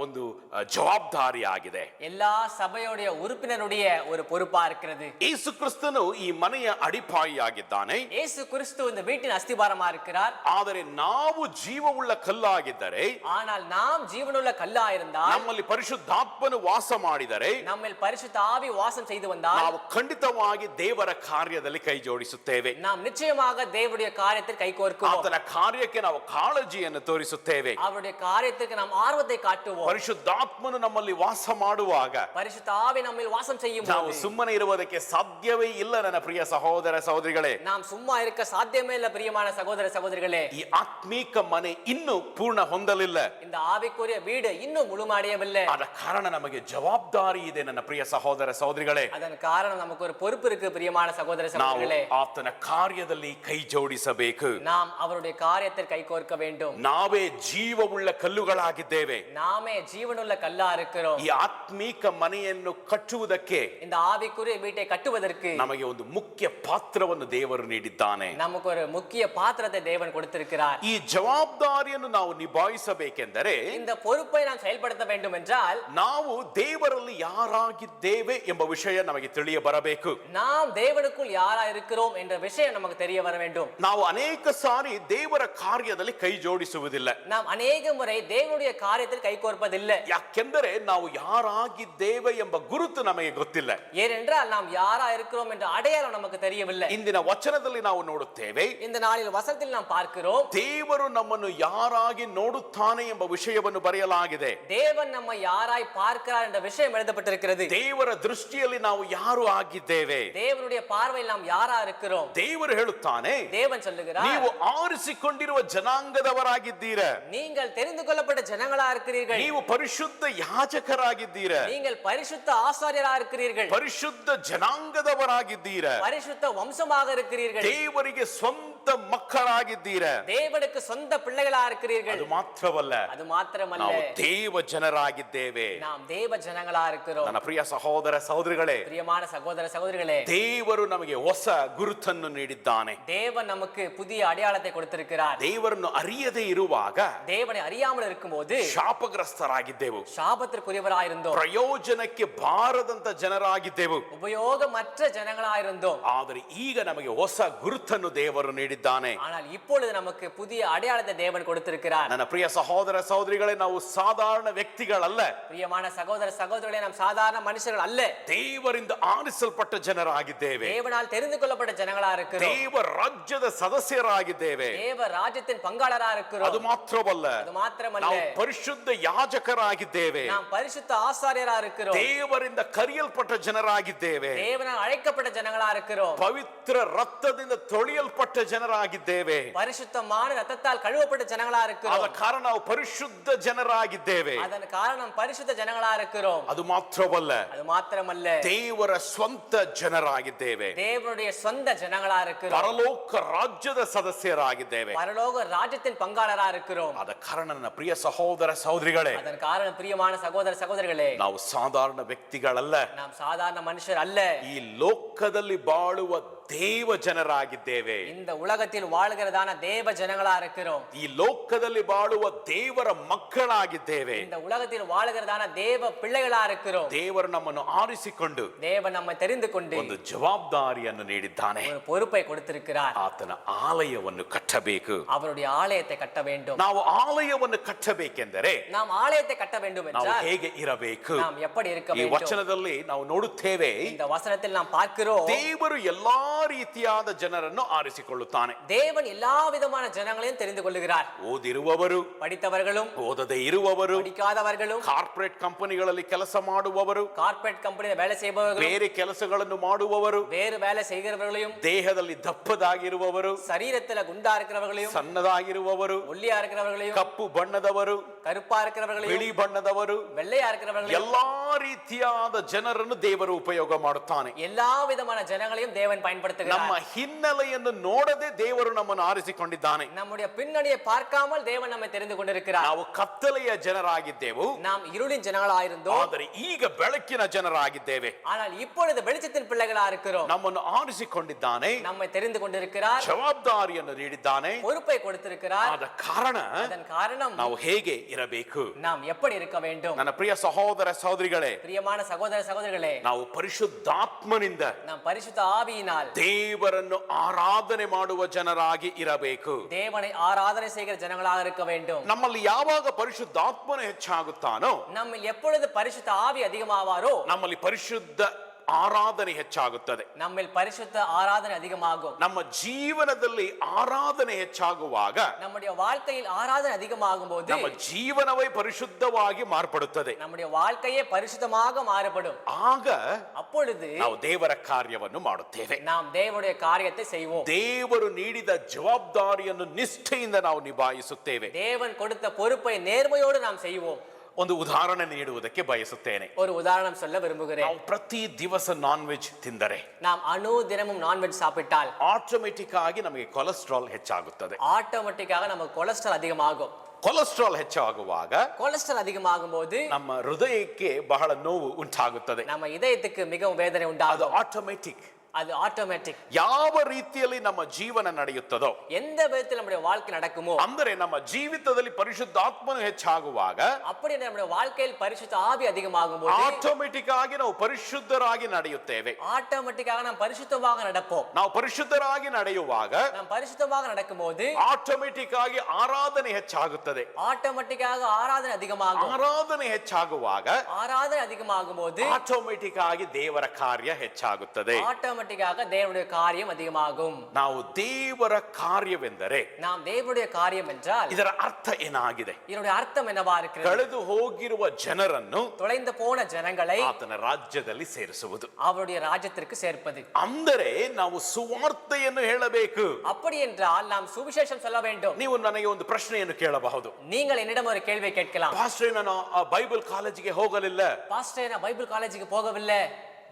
ಒಂದು ಜವಾಬ್ದಾರಿ ಆಗಿದೆ. எல்லா சபையுடைய உறுப்பினருடைய ஒரு பொறுப்பா இருக்கிறது. ಯೇಸು ಕ್ರಿಸ್ತನು ಈ ಮನೆಯ ಅಡಿಪಾಯಿಯಾಗಿದ್ದಾನೆ. இயேசு கிறிஸ்து இந்த வீட்டின் அஸ்திபாரமா இருக்கிறார். ಆದರೆ ನಾವು ಜೀವವುಳ್ಳ ಕಲ್ಲಾಗಿದ್ದರೆ, ஆனால் நாம் ஜீவனுள்ள கல்லா இருந்தால், ನಮ್ಮಲ್ಲಿ ಪರಿಶುದ್ಧಾತ್ಮನು ವಾಸ ಮಾಡಿದರೆ, நம்மில் பரிசுத்த ஆவி வாசம் செய்து வந்தால் ನಾವು ಖಂಡಿತವಾಗಿ ದೇವರ ಕಾರ್ಯದಲ್ಲಿ ಕೈ ಜೋಡಿಸುತ್ತೇವೆ. நாம் நிச்சயமாக தேவனுடைய காரியத்தில் கை கோர்க்குவோம். ಆತನ ಕಾರ್ಯಕ್ಕೆ ನಾವು ಕಾಳಜಿಯನ್ನು ತೋರಿಸುತ್ತೇವೆ. அவருடைய காரியத்துக்கு நாம் ஆர்வத்தை காட்டுவோம். ಪರಿಶುದ್ಧಾತ್ಮನು ನಮ್ಮಲ್ಲಿ ವಾಸ ಮಾಡುವಾಗ பரிசுத்த ஆவி நம்மில் வாசம் செய்யும் ನಾವು போது ಸುಮ್ಮನೆ ಇರುವುದಕ್ಕೆ ಸಾಧ್ಯವೇ ಇಲ್ಲ. ನನ್ನ ಪ್ರಿಯ ಸಹೋದರ ಸಹೋದರಿಗಳೇ, நாம் சும்மா இருக்க சாத்தியமே இல்ல. பிரியமான சகோதர சகோதரிகளே, ಈ ಆತ್ಮೀಕ ಮನೆ ಇನ್ನೂ ಪೂರ್ಣ ಹೊಂದಲಿಲ್ಲ. இந்த ಆವಿக்குரிய வீடு இன்னும் முழுமடையவில்லை. ಆದ ಕಾರಣ ನಮಗೆ ಜವಾಬ್ದಾರಿ ಇದೆ. ನನ್ನ ಪ್ರಿಯ ಸಹೋದರ ಸಹೋದರಿಗಳೇ, அதன் காரணம் நமக்கு ஒரு பொறுப்பு இருக்கு. பிரியமான சகோதர ನಾವು சகோதரிகளே, ಆತನ ಕಾರ್ಯದಲ್ಲಿ ಕೈ ಜೋಡಿಸಬೇಕು. நாம் அவருடைய காரியத்தில் கை கோர்க்க வேண்டும். ನಾವೇ ಜೀವವುಳ್ಳ ಕಲ್ಲುಗಳಾಗಿದ್ದೇವೆ. நாமே ஜீவனுள்ள கல்லா இருக்கிறோம். ಈ ಆತ್ಮೀಕ ಮನೆಯನ್ನು ಕಟ್ಟುವುದಕ್ಕೆ இந்த ஆவிக்குரிய வீட்டை கட்டுவதற்கு ನಮಗೆ ಒಂದು ಮುಖ್ಯ ಪಾತ್ರವನ್ನು ದೇವರು ನೀಡಿದ್ದಾನೆ. நமக்கு ஒரு முக்கிய பாத்திரத்தை தேவன் கொடுத்திருக்கிறார். ಈ ಜವಾಬ್ದಾರಿಯನ್ನು ನಾವು ನಿಭಾಯಿಸಬೇಕೆಂದರೆ இந்த பொறுப்பை நாம் செயல்படுத்த வேண்டும் என்றால் ನಾವು ದೇವರಲ್ಲಿ ಯಾರಾಗಿದ್ದೇವೆ ಎಂಬ ವಿಷಯ ನಮಗೆ ತಿಳಿಯ ಬರಬೇಕು. நாம் தேவனுக்குள் யாரா இருக்கிறோம் என்ற விஷயம் நமக்கு தெரிய வர வேண்டும். ನಾವು ಅನೇಕ ಸಾರಿ ದೇವರ ಕಾರ್ಯದಲ್ಲಿ ಕೈ ಜೋಡಿಸುವುದಿಲ್ಲ. நாம் அநேக முறை தேவனுடைய காரியத்தில் கை கோர்ப்பதில்லை. ಯಾಕೆಂದರೆ ನಾವು ಯಾರಾಗಿದ್ದೇವೆ ಎಂಬ ಗುರುತು ನಮಗೆ ಗೊತ್ತಿಲ್ಲ. ஏனென்றால் நாம் யாரா இருக்கிறோம் என்ற அடையாளம் நமக்கு தெரியவில்லை. ಇಂದಿನ ವಚನದಲ್ಲಿ ನಾವು ನೋಡುತ್ತೇವೆ, இந்த நாளில் வசனத்தில் நாம் பார்க்கிறோம், ದೇವರು ನಮ್ಮನ್ನು ಯಾರಾಗಿ ನೋಡುತ್ತಾನೆ ಎಂಬ ವಿಷಯವನ್ನು ಬರೆಯಲಾಗಿದೆ. தேவன் நம்மை யாராய் பார்க்கிறார் என்ற விஷயம் எழுதப்பட்டிருக்கிறது. ದೇವರ ದೃಷ್ಟಿಯಲ್ಲಿ ನಾವು ಯಾರು ಆಗಿದ್ದೇವೆ. தேவனுடைய பார்வையில் நாம் யாரா இருக்கிறோம். ದೇವರು ಹೇಳುತ್ತಾನೆ, தேவன் சொல்லுகிறார், ನೀವು ಆರಿಸಿಕೊಂಡಿರುವ ಜನಾಂಗದವರಾಗಿದ್ದೀರ, நீங்கள் தெரிந்து கொள்ளப்பட்ட ஜனங்களா இருக்கிறீர்கள், ನೀವು ಪರಿಶುದ್ಧ ಯಾಜಕರಾಗಿದ್ದೀರ, நீங்கள் பரிசுத்த ஆசாரியரா இருக்கிறீர்கள், ಪರಿಶುದ್ಧ ಜನಾಂಗದವರಾಗಿದ್ದೀರ, பரிசுத்த வம்சமாக இருக்கிறீர்கள், ದೇವರಿಗೆ ಸ್ವಂತ ಮಕ್ಕಳಾಗಿದ್ದೀರ. தேவனுக்கு சொந்த பிள்ளைகளா இருக்கிறீர்கள். ಅದು ಮಾತ್ರವಲ್ಲ, அது மாத்திரமல்ல, ನಾವು ದೇವ ಜನರಾಗಿದ್ದೇವೆ. நாம் தேவ ஜனங்களா இருக்கிறோம். ನನ್ನ ಪ್ರಿಯ ಸಹೋದರ ಸಹೋದರಿಗಳೇ, பிரியமான சகோதர சகோதரிகளே, ದೇವರು ನಮಗೆ ಹೊಸ ಗುರುತನ್ನು ನೀಡಿದ್ದಾನೆ. தேவன் நமக்கு புதிய அடையாளத்தை கொடுத்திருக்கிறார். ದೇವರನ್ನು ಅರಿಯದೇ ಇರುವಾಗ தேவனை அறியாமல் இருக்கும்போது ಶಾಪಗ್ರಸ್ತರಾಗಿದ್ದೆವು, சாபத்திற்குரியவராயிருந்தோம், ಪ್ರಯೋಜನಕ್ಕೆ ಬಾರದಂತ ಜನರಾಗಿದ್ದೆವು. உபயோகமற்ற ஜனங்களாயிருந்தோம். ಆದರೆ ಈಗ ನಮಗೆ ಹೊಸ ಗುರುತನ್ನು ದೇವರು ನೀಡಿದ್ದಾನೆ. ஆனால் இப்பொழுது நமக்கு புதிய அடையாளத்தை தேவன் கொடுத்திருக்கிறார். ನನ್ನ ಪ್ರಿಯ ಸಹೋದರ ಸಹೋದರಿಗಳೇ, ನಾವು ಸಾಧಾರಣ ವ್ಯಕ್ತಿಗಳಲ್ಲ, பிரியமான சகோதர சகோதரிகளே, நாம் சாதாரண மனுஷர்கள் அல்ல, ದೇವರಿಂದ ಆರಿಸಲ್ಪಟ್ಟ ಜನರಾಗಿದ್ದೇವೆ. தேவனால் தெரிந்து கொள்ளப்பட்ட ஜனங்களா இருக்கிறோம், ದೇವ ರಾಜ್ಯದ ಸದಸ್ಯರಾಗಿದ್ದೇವೆ. தேவ ராஜ்யத்தின் பங்காளரா இருக்கிறோம். ಅದು ಮಾತ್ರವಲ್ಲ, அது மாத்திரமல்ல, ನಾವು ಪರಿಶುದ್ಧ ಯಾಜಕರಾಗಿದ್ದೇವೆ, நாம் பரிசுத்த ஆசாரியரா இருக்கிறோம், ದೇವರಿಂದ ಕರೆಯಲ್ಪಟ್ಟ ಜನರಾಗಿದ್ದೇವೆ, தேவனால் அழைக்கப்பட்ட ஜனங்களா இருக்கிறோம், ಪವಿತ್ರ ರಕ್ತದಿಂದ ತೊಳೆಯಲ್ಪಟ್ಟ ಜನರಾಗಿದ್ದೇವೆ. பரிசுத்தமான ரத்தத்தால் கழுவப்பட்ட ஜனங்களா ಆದ இருக்கிறோம். ಕಾರಣ ನಾವು ಪರಿಶುದ್ಧ ಜನರಾಗಿದ್ದೇವೆ. அதன் காரணம் பரிசுத்த ஜனங்களா இருக்கிறோம். ಅದು ಮಾತ್ರವಲ್ಲ, அது மாத்திரமல்ல, ದೇವರ ಸ್ವಂತ ಜನರಾಗಿದ್ದೇವೆ, தேவனுடைய சொந்த ஜனங்களா இருக்கிறோம், ಪರಲೋಕ ರಾಜ್ಯದ ಸದಸ್ಯರಾಗಿದ್ದೇವೆ. பரலோக ராஜ்யத்தின் பங்காளரா இருக்கிறோம். ಆದ ಕಾರಣ ನನ್ನ ಪ್ರಿಯ ಸಹೋದರ ಸಹೋದರಿಗಳೇ, அதன் காரணம் பிரியமான சகோதர சகோதரிகளே, ನಾವು ಸಾಧಾರಣ ವ್ಯಕ್ತಿಗಳಲ್ಲ, நாம் சாதாரண மனுஷர் அல்ல, ಈ ಲೋಕದಲ್ಲಿ ಬಾಳುವ ದೇವ ಜನರಾಗಿದ್ದೇವೆ. இந்த உலகத்தில் வாழ்கிறதான தேவ ஜனங்களா இருக்கிறோம், ಈ ಲೋಕದಲ್ಲಿ ಬಾಳುವ ದೇವರ ಮಕ್ಕಳಾಗಿದ್ದೇವೆ. இந்த உலகத்தில் வாழ்கிறதான தேவ பிள்ளைகளா இருக்கிறோம். ದೇವರು ನಮ್ಮನ್ನು ಆರಿಸಿಕೊಂಡು தேவன் நம்மை தெரிந்து கொண்டு ಒಂದು ಜವಾಬ್ದಾರಿಯನ್ನು ನೀಡಿದ್ದಾನೆ. ஒரு பொறுப்பை கொடுத்திருக்கிறார். ಆತನ ಆಲಯವನ್ನು ಕಟ್ಟಬೇಕು. அவருடைய ஆலயத்தை கட்ட வேண்டும். ನಾವು ಆಲಯವನ್ನು ಕಟ್ಟಬೇಕೆಂದರೆ நாம் ஆலயத்தை கட்ட வேண்டும் ನಾವು என்றால் ಹೇಗೆ ಇರಬೇಕು? நாம் எப்படி இருக்க ಈ வேண்டும்? ವಚನದಲ್ಲಿ ನಾವು ನೋಡುತ್ತೇವೆ, இந்த வசனத்தில் நாம் பார்க்கிறோம், ದೇವರು ಎಲ್ಲಾ ರೀತಿಯಾದ ಜನರನ್ನು ಆರಿಸಿಕೊಳ್ಳುತ್ತಾನೆ. தேவன் எல்லா விதமான ஜனங்களையும் தெரிந்து கொள்ளுகிறார். ಓದಿರುವವರು, படித்தவர்களும் ಓದದೇ ಇರುವವರು, படிக்காதவர்களும், ಕಾರ್ಪೊರೇಟ್ ಕಂಪನಿಗಳಲ್ಲಿ ಕೆಲಸ ಮಾಡುವವರು, கார்ப்பரேட் கம்பெனியில் வேலை செய்பவர்களும், ಬೇರೆ ಕೆಲಸಗಳನ್ನು ಮಾಡುವವರು, வேறு வேலை செய்கிறவர்களையும், ದೇಹದಲ್ಲಿ ದಪ್ಪದಾಗಿರುವವರು, சரீரத்துல குண்டா இருக்கிறவர்களையும், ಸಣ್ಣದಾಗಿರುವವರು, ஒல்லியா இருக்கிறவர்களையும், ಕಪ್ಪು ಬಣ್ಣದವರು, கருப்பா இருக்கிறவர்களையும், ಬಿಳಿ ಬಣ್ಣದವರು, வெள்ளையா இருக்கிறவர்களையும், ಎಲ್ಲಾ ರೀತಿಯಾದ ಜನರನ್ನು ದೇವರು ಉಪಯೋಗ ಮಾಡುತ್ತಾನೆ. எல்லா விதமான ஜனங்களையும் தேவன் பயன்படுத்துகிறார். ನಮ್ಮ ಹಿನ್ನೆಲೆಯನ್ನು ನೋಡದೆ ದೇವರು ನಮ್ಮನ್ನು ಆರಿಸಿಕೊಂಡಿದ್ದಾನೆ. நம்முடைய பின்னணியை பார்க்காமல் தேவன் நம்மை தெரிந்து கொண்டிருக்கிறார். ನಾವು ಕತ್ತಲೆಯ ಜನರಾಗಿದ್ದೆವು, நாம் இருளின் ஜனங்களாயிருந்தோம், ಆದರೆ ಈಗ ಬೆಳಕಿನ ಜನರಾಗಿದ್ದೇವೆ. ஆனால் இப்பொழுது வெளிச்சத்தின் பிள்ளைகளா இருக்கிறோம். ನಮ್ಮನ್ನು ಆರಿಸಿಕೊಂಡಿದ್ದಾನೆ, நம்மை தெரிந்து கொண்டிருக்கிறார், ಜವಾಬ್ದಾರಿಯನ್ನು ನೀಡಿದ್ದಾನೆ. பொறுப்பை கொடுத்திருக்கிறார். ಆದ ಕಾರಣ அதன் காரணம் ನಾವು ಹೇಗೆ ಇರಬೇಕು? நாம் எப்படி இருக்க வேண்டும்? ನನ್ನ ಪ್ರಿಯ ಸಹೋದರ ಸಹೋದರಿಗಳೇ, பிரியமான சகோதர சகோதரிகளே, ನಾವು ಪರಿಶುದ್ಧಾತ್ಮನಿಂದ நாம் பரிசுத்த ஆவியினால் ದೇವರನ್ನು ಆರಾಧನೆ ಮಾಡುವ ಜನರಾಗಿ ಇರಬೇಕು. தேவனை ஆராதனை செய்கிற ஜனங்களாக இருக்க வேண்டும். ನಮ್ಮಲ್ಲಿ ಯಾವಾಗ ಪರಿಶುದ್ಧಾತ್ಮನು ಹೆಚ್ಚಾಗುತ್ತಾನೋ, நம்மில் எப்பொழுது பரிசுத்த ஆவி அதிகமாவாரோ ನಮ್ಮಲ್ಲಿ ಪರಿಶುದ್ಧ ಆರಾಧನೆ ಹೆಚ್ಚಾಗುತ್ತದೆ. நம்மில் பரிசுத்த ஆராதனை அதிகமாகும். ನಮ್ಮ ಜೀವನದಲ್ಲಿ ಆರಾಧನೆ ಹೆಚ್ಚಾಗುವಾಗ நம்முடைய வாழ்க்கையில் ஆராதனை அதிகமாகும் போது ನಮ್ಮ ಜೀವನವೇ ಪರಿಶುದ್ಧವಾಗಿ ಮಾರ್ಪಡುತ್ತದೆ. நம்முடைய வாழ்க்கையே பரிசுத்தமாக மாறுபடும். ಆಗ அப்பொழுது ನಾವು ದೇವರ ಕಾರ್ಯವನ್ನು ಮಾಡುತ್ತೇವೆ. நாம் தேவனுடைய காரியத்தை செய்வோம். ದೇವರು ನೀಡಿದ ಜವಾಬ್ದಾರಿಯನ್ನು ನಿಷ್ಠೆಯಿಂದ ನಾವು ನಿಭಾಯಿಸುತ್ತೇವೆ. தேவன் கொடுத்த பொறுப்பை நேர்மையோடு நாம் செய்வோம். ಒಂದು ಉದಾಹರಣೆ ನೀಡುವುದಕ್ಕೆ ಬಯಸುತ್ತೇನೆ. ஒரு உதாரணம் சொல்ல விரும்புகிறேன். ನಾವು ಪ್ರತಿ ದಿವಸ ನಾನ್ ವೆಜ್ ತಿಂದರೆ, நாம் தினமும் நான்வெஜ் சாப்பிட்டால் ಆಟೋಮೆಟಿಕ್ ಆಗಿ ನಮಗೆ ಕೊಲೆಸ್ಟ್ರಾಲ್ ಹೆಚ್ಚಾಗುತ್ತದೆ. ஆட்டோமேட்டிக்காக நமக்கு கொலஸ்ட்ரால் அதிகமாகும். ಕೊಲೆಸ್ಟ್ರಾಲ್ ಹೆಚ್ಚಾಗುವಾಗ கொலஸ்ட்ரால் அதிகமாகும் போது ನಮ್ಮ ಹೃದಯಕ್ಕೆ ಬಹಳ ನೋವು ಉಂಟಾಗುತ್ತದೆ. நம்ம இதயத்துக்கு மிகவும் வேதனை ಅದು உண்டாகும். ಆಟೋಮೆಟಿಕ್. அது ஆட்டோமேட்டிக். ಯಾವ ರೀತಿಯಲ್ಲಿ ನಮ್ಮ ಜೀವನ ನಡೆಯುತ್ತದೋ, எந்த விதத்தில் நம்முடைய வாழ்க்கை நடக்குமோ, ಅಂದರೆ ನಮ್ಮ ಜೀವಿತದಲ್ಲಿ ಪರಿಶುದ್ಧಾತ್ಮನು ಹೆಚ್ಚಾಗುವಾಗ அப்படி நம்முடைய வாழ்க்கையில் பரிசுத்த ஆவி அதிகமாகும் போது ಆಟೋಮೆಟಿಕ್ ಆಗಿ ನಾವು ಪರಿಶುದ್ಧರಾಗಿ ನಡೆಯುತ್ತೇವೆ. ஆட்டோமேட்டிக்காக நாம் பரிசுத்தமாக நடப்போம். ನಾವು ಪರಿಶುದ್ಧರಾಗಿ ನಡೆಯುವಾಗ நாம் பரிசுத்தமாக நடக்கும்போது ಆಟೋಮೆಟಿಕ್ ಆಗಿ ಆರಾಧನೆ ಹೆಚ್ಚಾಗುತ್ತದೆ. ஆட்டோமேட்டிக்காக ஆராதனை அதிகமாகும். ಆರಾಧನೆ ಹೆಚ್ಚಾಗುವಾಗ ஆராதனை அதிகமாகும் போது ಆಟೋಮೆಟಿಕ್ ಆಗಿ ದೇವರ ಕಾರ್ಯ ಹೆಚ್ಚಾಗುತ್ತದೆ. ஆட்டோமேட்டிக்காக தேவனுடைய காரியம் அதிகமாகும். ನಾವು ದೇವರ ಕಾರ್ಯವೆಂದರೆ, நாம் தேவனுடைய காரியம் என்றால் ಇದರ ಅರ್ಥ ಏನಾಗಿದೆ? இதனுடைய அர்த்தம் என்னவா இருக்கிறது? ಕಳೆದು ಹೋಗಿರುವ ಜನರನ್ನು தொலைந்து போன ஜனங்களை ಆತನ ರಾಜ್ಯದಲ್ಲಿ ಸೇರಿಸುವುದು. அவருடைய ராஜ்யத்திற்கு சேர்ப்பது. ಅಂದರೆ ನಾವು ಸುವಾರ್ತೆಯನ್ನು ಹೇಳಬೇಕು. அப்படி என்றால் நாம் சுவிசேஷம் சொல்ல வேண்டும். ನೀವು ನನಗೆ ಒಂದು ಪ್ರಶ್ನೆಯನ್ನು ಕೇಳಬಹುದು. நீங்கள் என்னிடம் ஒரு கேள்வி கேட்கலாம். ಪಾಸ್ಟರ್, ನಾನು ಬೈಬಲ್ ಕಾಲೇಜಿಗೆ ಹೋಗಲಿಲ್ಲ. பாஸ்டர், நான் பைபிள் காலேஜுக்கு போகவில்லை.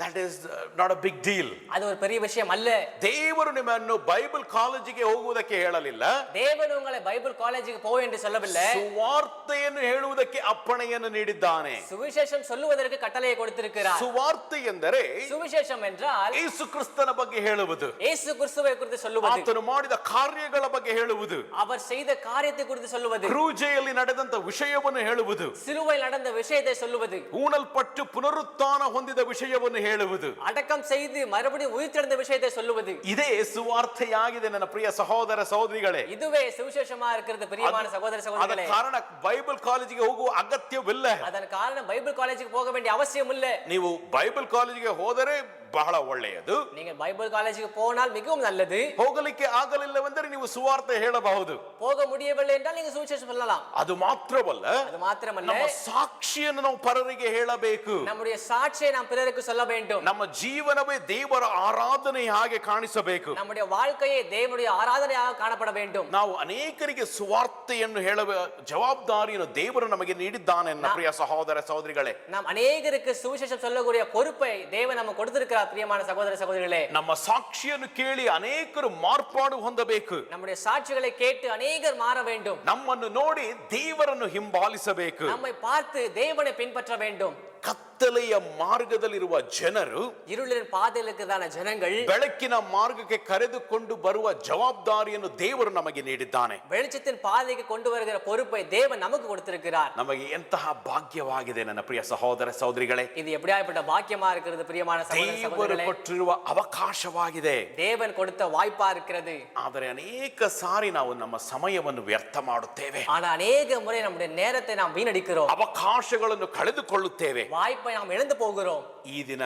That is not a big deal. அது ஒரு பெரிய விஷயம் அல்ல. ದೇವರು ನಿಮ್ಮನ್ನು ಬೈಬಲ್ ಕಾಲೇಜಿಗೆ ಹೋಗುವುದಕ್ಕೆ ಹೇಳಲಿಲ್ಲ. தேவன் உங்களை பைபிள் காலேஜுக்கு போ என்று சொல்லவில்லை. ಸುವಾರ್ತೆಯನ್ನು ಹೇಳುವುದಕ್ಕೆ ಅಪ್ಪಣೆಯನ್ನು ನೀಡಿದ್ದಾನೆ. சுவிசேஷம் சொல்லுவதற்கு கட்டளையை கொடுத்திருக்கிறார். ಸುವಾರ್ತೆ ಎಂದರೆ சுவிசேஷம் என்றால் ಯೇಸು ಕ್ರಿಸ್ತನ ಬಗ್ಗೆ ಹೇಳುವುದು, இயேசு கிறிஸ்துவை குறித்து சொல்லுவது, ಆತನು ಮಾಡಿದ ಕಾರ್ಯಗಳ ಬಗ್ಗೆ ಹೇಳುವುದು, அவர் செய்த காரியத்தை குறித்து சொல்லுவது, ಕ್ರೂಜೆಯಲ್ಲಿ ನಡೆದಂತ ವಿಷಯವನ್ನು ಹೇಳುವುದು, சிலுவையில் நடந்த விஷயத்தை சொல்லுவது, ಹೂಣಲ್ಪಟ್ಟು ಪುನರುತ್ಥಾನ ಹೊಂದಿದ ವಿಷಯವನ್ನು ಹೇಳುವುದು, அடக்கம் செய்து மறுபடியும் உயிர்த்தெழுந்த விஷயத்தை சொல்லுவது. ಇದೇ ಸುವಾರ್ತೆಯಾಗಿದೆ ನನ್ನ ಪ್ರಿಯ ಸಹೋದರ ಸಹೋದರಿಗಳೇ. இதுவே சுவிசேஷமா இருக்கிறது பிரியமான சகோதர ಅದ சகோதரிகளே. ಕಾರಣ ಬೈಬಲ್ ಕಾಲೇಜಿಗೆ ಹೋಗುವ ಅಗತ್ಯವಿಲ್ಲ. அதன் காரணம் பைபிள் காலேஜுக்கு போக வேண்டிய அவசியம் இல்லை. ನೀವು ಬೈಬಲ್ ಕಾಲೇಜಿಗೆ ಹೋದರೆ ಬಹಳ ಒಳ್ಳೆಯದು. நீங்கள் பைபிள் காலேஜுக்கு போனால் மிகவும் நல்லது. ಹೋಗಲಿಕ್ಕೆ ಆಗಲಿಲ್ಲವೆಂದರೆ ನೀವು ಸುವಾರ್ತೆ ಹೇಳಬಹುದು. போக முடியவில்லை என்றால் நீங்க சுவிசேஷம் சொல்லலாம். ಅದು ಮಾತ್ರವಲ್ಲ, அது மாத்திரமல்ல, ನಮ್ಮ ಸಾಕ್ಷಿಯನ್ನು ನಾವು ಪರರಿಗೆ ಹೇಳಬೇಕು. நம்முடைய சாட்சியை நாம் பிறருக்கு சொல்ல வேண்டும். ನಮ್ಮ ಜೀವನವೇ ದೇವರ ಆರಾಧನೆ ಹಾಗೆ ಕಾಣಿಸಬೇಕು. நம்முடைய வாழ்க்கையே தேவனுடைய ஆராதனையாக காணப்பட வேண்டும். ನಾವು ಅನೇಕರಿಗೆ ಸುವಾರ್ತೆಯನ್ನು ಹೇಳುವ ಜವಾಬ್ದಾರಿಯನ್ನು ದೇವರು ನಮಗೆ ನೀಡಿದ್ದಾನೆ. ನನ್ನ ಪ್ರಿಯ ಸಹೋದರ ಸಹೋದರಿಗಳೇ, நாம் அநேகருக்கு சுவிசேஷம் சொல்லக்கூடிய பொறுப்பை தேவன் நமக்கு கொடுத்திருக்கிறார். பிரியமான சகோதர சகோதரிகளே, ನಮ್ಮ ಸಾಕ್ಷಿಯನ್ನು ಕೇಳಿ ಅನೇಕರು ಮಾರ್ಪಾಡು ಹೊಂದಬೇಕು. நம்முடைய சாட்சிகளை கேட்டு அநேகர் மாற வேண்டும். ನಮ್ಮನ್ನು ನೋಡಿ ದೇವರನ್ನು ಹಿಂಬಾಲಿಸಬೇಕು. நம்மை பார்த்து தேவனை பின்பற்ற வேண்டும். ಕತ್ತಲೆಯ ಮಾರ್ಗದಲ್ಲಿರುವ ಜನರು இருளின் பாதையில் இருக்கிறதான ஜனங்கள் ಬೆಳಕಿನ ಮಾರ್ಗಕ್ಕೆ ಕರೆದುಕೊಂಡು ಬರುವ ಜವಾಬ್ದಾರಿಯನ್ನು ದೇವರು ನಮಗೆ ನೀಡಿದ್ದಾನೆ. வெளிச்சத்தின் பாதைக்கு கொண்டு வருகிற பொறுப்பை தேவன் நமக்கு கொடுத்திருக்கிறார். ನಮಗೆ ಎಂತಹ ಭಾಗ್ಯವಾಗಿದೆ ನನ್ನ ಪ್ರಿಯ ಸಹೋದರ ಸಹೋದರಿಗಳೇ. இது எப்படியாப்பட்ட பாக்கியமா இருக்கிறது பிரியமான சகோதர ದೇವರು சகோதரிகளே. ಕೊಟ್ಟಿರುವ ಅವಕಾಶವಾಗಿದೆ. தேவன் கொடுத்த வாய்ப்பா இருக்கிறது. ಆದರೆ ಅನೇಕ ಸಾರಿ ನಾವು ನಮ್ಮ ಸಮಯವನ್ನು ವ್ಯರ್ಥ ಮಾಡುತ್ತೇವೆ. ஆனா அநேக முறை நம்முடைய நேரத்தை நாம் வீணடிக்கிறோம். ಅವಕಾಶಗಳನ್ನು ಕಳೆದುಕೊಳ್ಳುತ್ತೇವೆ. வாய்ப்பை நாம் இழந்து போகிறோம். ಈ ದಿನ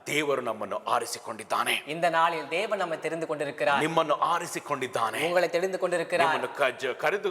ದೇವರು ನಮ್ಮನ್ನು ಆರಿಸಿಕೊಂಡಿದ್ದಾನೆ. இந்த நாளில் தேவன் நம்மை தெரிந்து கொண்டிருக்கிறார். ನಿಮ್ಮನ್ನು ಆರಿಸಿಕೊಂಡಿದ್ದಾನೆ. உங்களை தெரிந்து கொண்டிருக்கிறார். ನಿಮ್ಮನ್ನು ಕರೆದು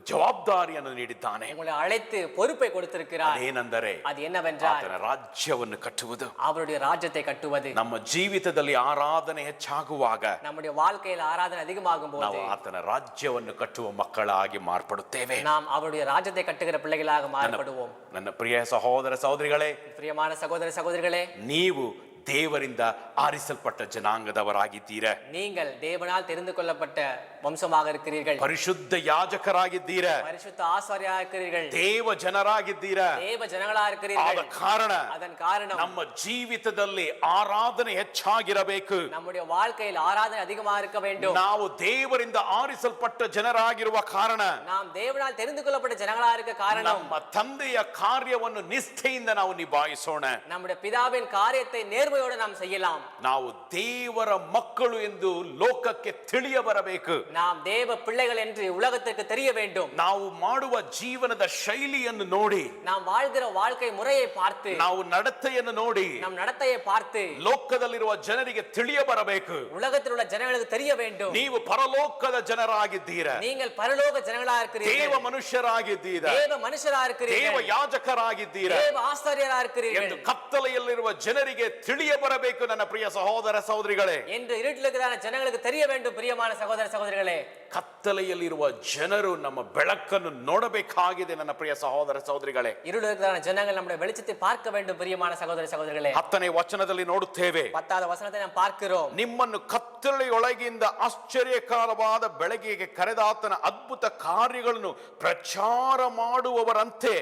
ಜವಾಬ್ದಾರಿಯನ್ನು ನೀಡಿದ್ದಾನೆ. உங்களை அழைத்து பொறுப்பை கொடுத்திருக்கிறார். ಅದೇನೆಂದರೆ அது என்னவென்றால் ಆತನ ರಾಜ್ಯವನ್ನು ಕಟ್ಟುವುದು. அவருடைய ராஜ்யத்தை கட்டுவது. ನಮ್ಮ ಜೀವಿತದಲ್ಲಿ ಆರಾಧನೆ ಹೆಚ್ಚಾಗುವಾಗ நம்முடைய வாழ்க்கையில் ஆராதனை அதிகமாகும் ನಾವು போது ಆತನ ರಾಜ್ಯವನ್ನು ಕಟ್ಟುವ ಮಕ್ಕಳಾಗಿ ಮಾರ್ಪಡುತ್ತೇವೆ. நாம் அவருடைய ராஜ்யத்தை கட்டுகிற பிள்ளைகளாக மாறுபடுவோம். ನನ್ನ ಪ್ರಿಯ ಸಹೋದರ ಸಹೋದರಿಗಳೇ, பிரியமான சகோதர சகோதரிகளே, ನೀವು ದೇವರಿಂದ ಆರಿಸಲ್ಪಟ್ಟ ಜನಾಂಗದವರಾಗಿದ್ದೀರ. நீங்கள் தேவனால் தெரிந்து கொள்ளப்பட்ட வம்சமாக இருக்கிறீர்கள். ಪರಿಶುದ್ಧ ಯಾಜಕರಾಗಿದ್ದೀರ. பரிசுத்த ஆசாரியராக இருக்கிறீர்கள். ದೇವ ಜನರಾಗಿದ್ದೀರ. தேவ ஜனங்களா ಆದ இருக்கிறீர்கள். ಕಾರಣ அதன் காரணம் ನಮ್ಮ ಜೀವಿತದಲ್ಲಿ ಆರಾಧನೆ ಹೆಚ್ಚಾಗಿರಬೇಕು. நம்முடைய வாழ்க்கையில் ஆராதனை அதிகமாக இருக்க வேண்டும். ನಾವು ದೇವರಿಂದ ಆರಿಸಲ್ಪಟ್ಟ ಜನರಾಗಿರುವ ಕಾರಣ நாம் தேவனால் தெரிந்து கொள்ளப்பட்ட ஜனங்களா இருக்க காரணம் ನಮ್ಮ ತಂದೆಯ ಕಾರ್ಯವನ್ನು ನಿಷ್ಠೆಯಿಂದ ನಾವು ನಿಭಾಯಿಸೋಣ. நம்முடைய பிதாவின் காரியத்தை நேர்மையோடு நாம் செய்யலாம். ನಾವು ದೇವರ ಮಕ್ಕಳು ಎಂದು ಲೋಕಕ್ಕೆ ತಿಳಿಯ ಬರಬೇಕು. நாம் தேவ பிள்ளைகள் என்று உலகத்திற்கு தெரிய வேண்டும். ನಾವು ಮಾಡುವ ಜೀವನದ ಶೈಲಿಯನ್ನು ನೋಡಿ, நாம் வாழ்கிற வாழ்க்கை முறையை பார்த்து, ನಾವು ನಡತೆಯನ್ನು ನೋಡಿ நம் நடத்தையை பார்த்து ಲೋಕದಲ್ಲಿರುವ ಜನರಿಗೆ ತಿಳಿಯ ಬರಬೇಕು. உலகத்தில் உள்ள ஜனங்களுக்கு தெரிய வேண்டும். ನೀವು ಪರಲೋಕದ ಜನರಾಗಿದ್ದೀರ. நீங்கள் பரலோக ஜனங்களா ದೇವ இருக்கிறீர்கள். ಮನುಷ್ಯರಾಗಿದ್ದೀರ. தேவ மனுஷரா ದೇವ இருக்கிறீர்கள். ಯಾಜಕರಾಗಿದ್ದೀರ தேவ ஆசாரியரா இருக்கிறீர்கள் ಎಂದು ಕತ್ತಲೆಯಲ್ಲಿರುವ ಜನರಿಗೆ ತಿಳಿಯ ಬರಬೇಕು. ನನ್ನ ಪ್ರಿಯ ಸಹೋದರ ಸಹೋದರಿಗಳೇ, என்று இருட்டில் இருக்கிற ஜனங்களுக்கு தெரிய வேண்டும். பிரியமான சகோதர சகோதரிகளே, ಕತ್ತಲೆಯಲ್ಲಿರುವ ಜನರು ನಮ್ಮ ಬೆಳಕನ್ನು ನೋಡಬೇಕಾಗಿದೆ. ನನ್ನ ಪ್ರಿಯ ಸಹೋದರ ಸಹೋದರಿಗಳೇ, இருளில் இருக்கிற ஜனங்கள் நம்முடைய வெளிச்சத்தை பார்க்க வேண்டும். பிரியமான சகோதர சகோதரிகளே, 10ನೇ ವಚನದಲ್ಲಿ ನೋಡುತ್ತೇವೆ, 10வது வசனத்தை நாம் பார்க்கிறோம். ನಿಮ್ಮನ್ನು ಕತ್ತಲೆಯೊಳಗಿಂದ ಆಶ್ಚರ್ಯಕರವಾದ ಬೆಳಕಿಗೆ ಕರೆದಾತನ ಅದ್ಭುತ ಕಾರ್ಯಗಳನ್ನು ಪ್ರಚಾರ ಮಾಡುವವರಂತೆ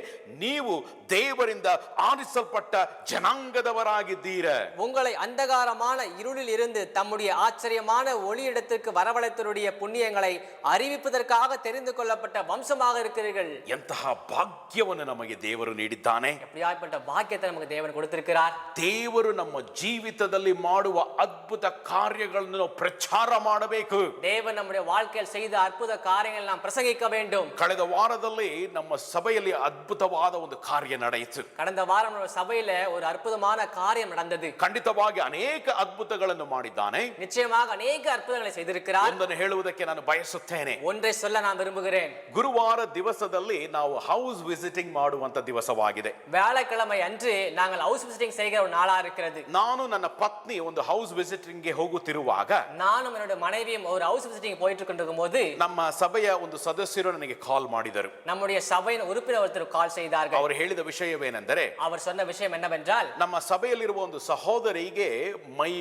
ನೀವು ದೇವರಿಂದ ಆರಿಸಲ್ಪಟ್ಟ ಜನಾಂಗದವರಾಗಿದ್ದೀರ. உங்களை அந்தகாரமான இருளில் இருந்து தம்முடைய ஆச்சரியமான ஒளியிடத்திற்கு வரவழைத்தருடைய புண்ணியங்களை அறிவிப்பதற்காக தெரிந்து கொள்ளப்பட்ட வம்சமாக இருக்கிறீர்கள். ಎಂತಹ ಭಾಗ್ಯವನ್ನು ನಮಗೆ ದೇವರು ನೀಡಿದ್ದಾನೆ. எப்படியாப்பட்ட பாக்கியத்தை நமக்கு தேவன் கொடுத்திருக்கிறார். ದೇವರು ನಮ್ಮ ಜೀವಿತದಲ್ಲಿ ಮಾಡುವ ಅದ್ಭುತ ಕಾರ್ಯಗಳನ್ನು ನಾವು ಪ್ರಚಾರ ಮಾಡಬೇಕು. தேவன் நம்முடைய வாழ்க்கையில் செய்த அற்புத காரியங்கள் நாம் பிரசங்கிக்க வேண்டும். ಕಳೆದ ವಾರದಲ್ಲಿ ನಮ್ಮ ಸಭೆಯಲ್ಲಿ ಅದ್ಭುತವಾದ ಒಂದು ಕಾರ್ಯ ನಡೆಯಿತು. கடந்த வாரம் நம்ம சபையில ஒரு அற்புதமான காரியம் நடந்தது. ಖಂಡಿತವಾಗಿ ಅನೇಕ ಅದ್ಭುತಗಳನ್ನು ಮಾಡಿದ್ದಾನೆ. நிச்சயமாக ಅನೇಕ ಅற்பುತங்களை செய்திருக்கிறார். ಒಂದನ್ನು ಹೇಳುವುದಕ್ಕೆ ನಾನು ಬಯಸುತ್ತೇನೆ. ஒன்றை சொல்ல நான் விரும்புகிறேன். ಗುರುವಾರ ದಿವಸದಲ್ಲಿ ನಾವು ಹೌಸ್ ವಿಸಿಟಿಂಗ್ ಮಾಡುವಂತ ದಿವಸವಾಗಿದೆ. வியாழக்கிழமை அன்று நாங்கள் ஹவுஸ் விசிட்டிங் செய்கிற ஒரு நாளா இருக்கிறது. ನಾನು ನನ್ನ ಪತ್ನಿ ಒಂದು ಹೌಸ್ ವಿಸಿಟಿಂಗ್ ಗೆ ಹೋಗುತ್ತಿರುವಾಗ நானும் என்னுடைய மனைவியும் ஒரு ஹவுஸ் விசிட்டிங் போயிட்டு இருக்கும் போது ನಮ್ಮ ಸಭೆಯ ಒಂದು ಸದಸ್ಯರು ನನಗೆ ಕಾಲ್ ಮಾಡಿದರು. நம்முடைய சபையின் உறுப்பினர் ஒருத்தர் கால் செய்தார்கள். ಅವರು ಹೇಳಿದ ವಿಷಯವೇನೆಂದರೆ, அவர் சொன்ன விஷயம் என்னவென்றால், ನಮ್ಮ ಸಭೆಯಲ್ಲಿರುವ ಒಂದು ಸಹೋದರಿಗೆ ಮೈ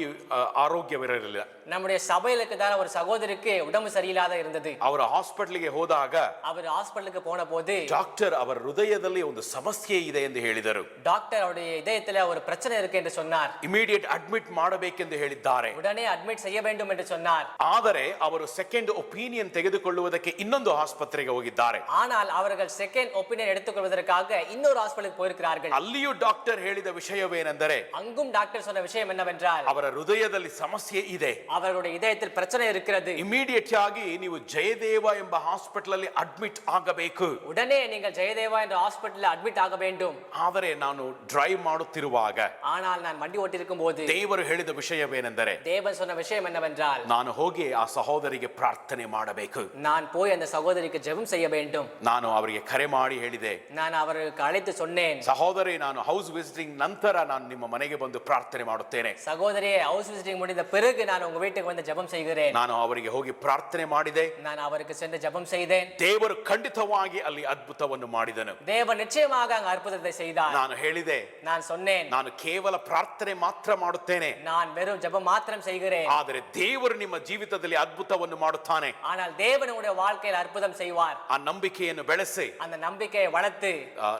ಆರೋಗ್ಯವಿರಲಿಲ್ಲ. நம்முடைய சபையில் இருக்கிற ஒரு சகோதரிக்கு உடம்பு சரியில்லாத இருந்தது. ಅವರ ಹಾಸ್ಪಿಟಲ್ಗೆ ಹೋದಾಗ அவர் ஹாஸ்பிடலுக்கு போன போது ಡಾಕ್ಟರ್ ಅವರ ಹೃದಯದಲ್ಲಿ ಒಂದು ಸಮಸ್ಯೆ ಇದೆ ಎಂದು ಹೇಳಿದರು. டாக்டர் அவருடைய இதயத்துல ஒரு பிரச்சனை இருக்கு என்று சொன்னார். ಇಮಿಡಿಯೇಟ್ ಅಡ್ಮಿಟ್ ಮಾಡಬೇಕೆಂದು ಹೇಳಿದ್ದಾರೆ. உடனே அட்மிட் செய்ய வேண்டும் என்று சொன்னார். ಆದರೆ ಅವರು ಸೆಕೆಂಡ್ ಒಪಿನಿಯನ್ ತೆಗೆದುಕೊಳ್ಳುವುದಕ್ಕೆ ಇನ್ನೊಂದು ಆಸ್ಪತ್ರೆಗೆ ಹೋಗಿದ್ದಾರೆ. ஆனால் அவர்கள் செகண்ட் ஒபினியன் எடுத்துக்கொள்வதற்காக இன்னொரு ஹாஸ்பிடலுக்கு போயிருக்கிறார்கள். ಅಲ್ಲಿಯೂ ಡಾಕ್ಟರ್ ಹೇಳಿದ ವಿಷಯವೇನೆಂದರೆ, அங்கும் டாக்டர் சொன்ன விஷயம் என்னவென்றால், ಅವರ ಹೃದಯದಲ್ಲಿ ಸಮಸ್ಯೆ ಇದೆ. அவர்களுடைய இதயத்தில் பிரச்சனை இருக்கிறது. ಇಮಿಡಿಯೇಟ್ ಆಗಿ ನೀವು ಜಯದೇವ ಎಂಬ ಹಾಸ್ಪಿಟಲ್ ಅಲ್ಲಿ ಅಡ್ಮಿಟ್ ಆಗಬೇಕು. உடனே நீங்கள் ஜெயதேவா என்ற ஹாஸ்பிடலில் அட்மிட் ஆக வேண்டும். ಆದರೆ ನಾನು ಡ್ರೈವ್ ಮಾಡುತ್ತಿರುವಾಗ ஆனால் நான் வண்டி ஓட்டிருக்கும் போது ದೇವರು ಹೇಳಿದ ವಿಷಯವೇನೆಂದರೆ, தேவன் சொன்ன விஷயம் என்னவென்றால், ನಾನು ಹೋಗಿ ಆ ಸಹೋದರಿಗೆ ಪ್ರಾರ್ಥನೆ ಮಾಡಬೇಕು. நான் போய் அந்த சகோதரிக்கு ஜெபம் செய்ய வேண்டும். ನಾನು ಅವರಿಗೆ ಕರೆ ಮಾಡಿ ಹೇಳಿದೆ, நான் அவருக்கு அழைத்து சொன்னேன், ಸಹೋದರಿ ನಾನು ಹೌಸ್ ವಿಸಿಟಿಂಗ್ ನಂತರ ನಾನು ನಿಮ್ಮ ಮನೆಗೆ ಬಂದು ಪ್ರಾರ್ಥನೆ ಮಾಡುತ್ತೇನೆ. சகோதரியே, ஹவுஸ் விசிட்டிங் முடிந்த பிறகு நான் உங்க வீட்டுக்கு வந்து ஜெபம் செய்கிறேன். ನಾನು ಅವರಿಗೆ ಹೋಗಿ ಪ್ರಾರ್ಥನೆ ಮಾಡಿದೆ. நான் அவருக்கு சென்று ஜெபம் செய்தேன். ದೇವರು ಖಂಡಿತವಾಗಿ ಅಲ್ಲಿ ಅದ್ಭುತವನ್ನು ಮಾಡಿದನು. தேவன் நிச்சயமாக அங்க அற்புதத்தை செய்தார். ನಾನು ಹೇಳಿದೆ, நான் சொன்னேன், ನಾನು ಕೇವಲ ಪ್ರಾರ್ಥನೆ ಮಾತ್ರ ಮಾಡುತ್ತೇನೆ, நான் வெறும் ஜெபம் மாத்திரம் செய்கிறேன். ಆದರೆ ದೇವರು ನಿಮ್ಮ ಜೀವಿತದಲ್ಲಿ ಅದ್ಭುತವನ್ನು ಮಾಡುತ್ತಾನೆ. ஆனால் தேவன் உங்களுடைய வாழ்க்கையில் அற்புதம் செய்வார். ಆ ನಂಬಿಕೆಯನ್ನು ಬೆಳೆಸಿ அந்த நம்பிக்கையை வளர்த்து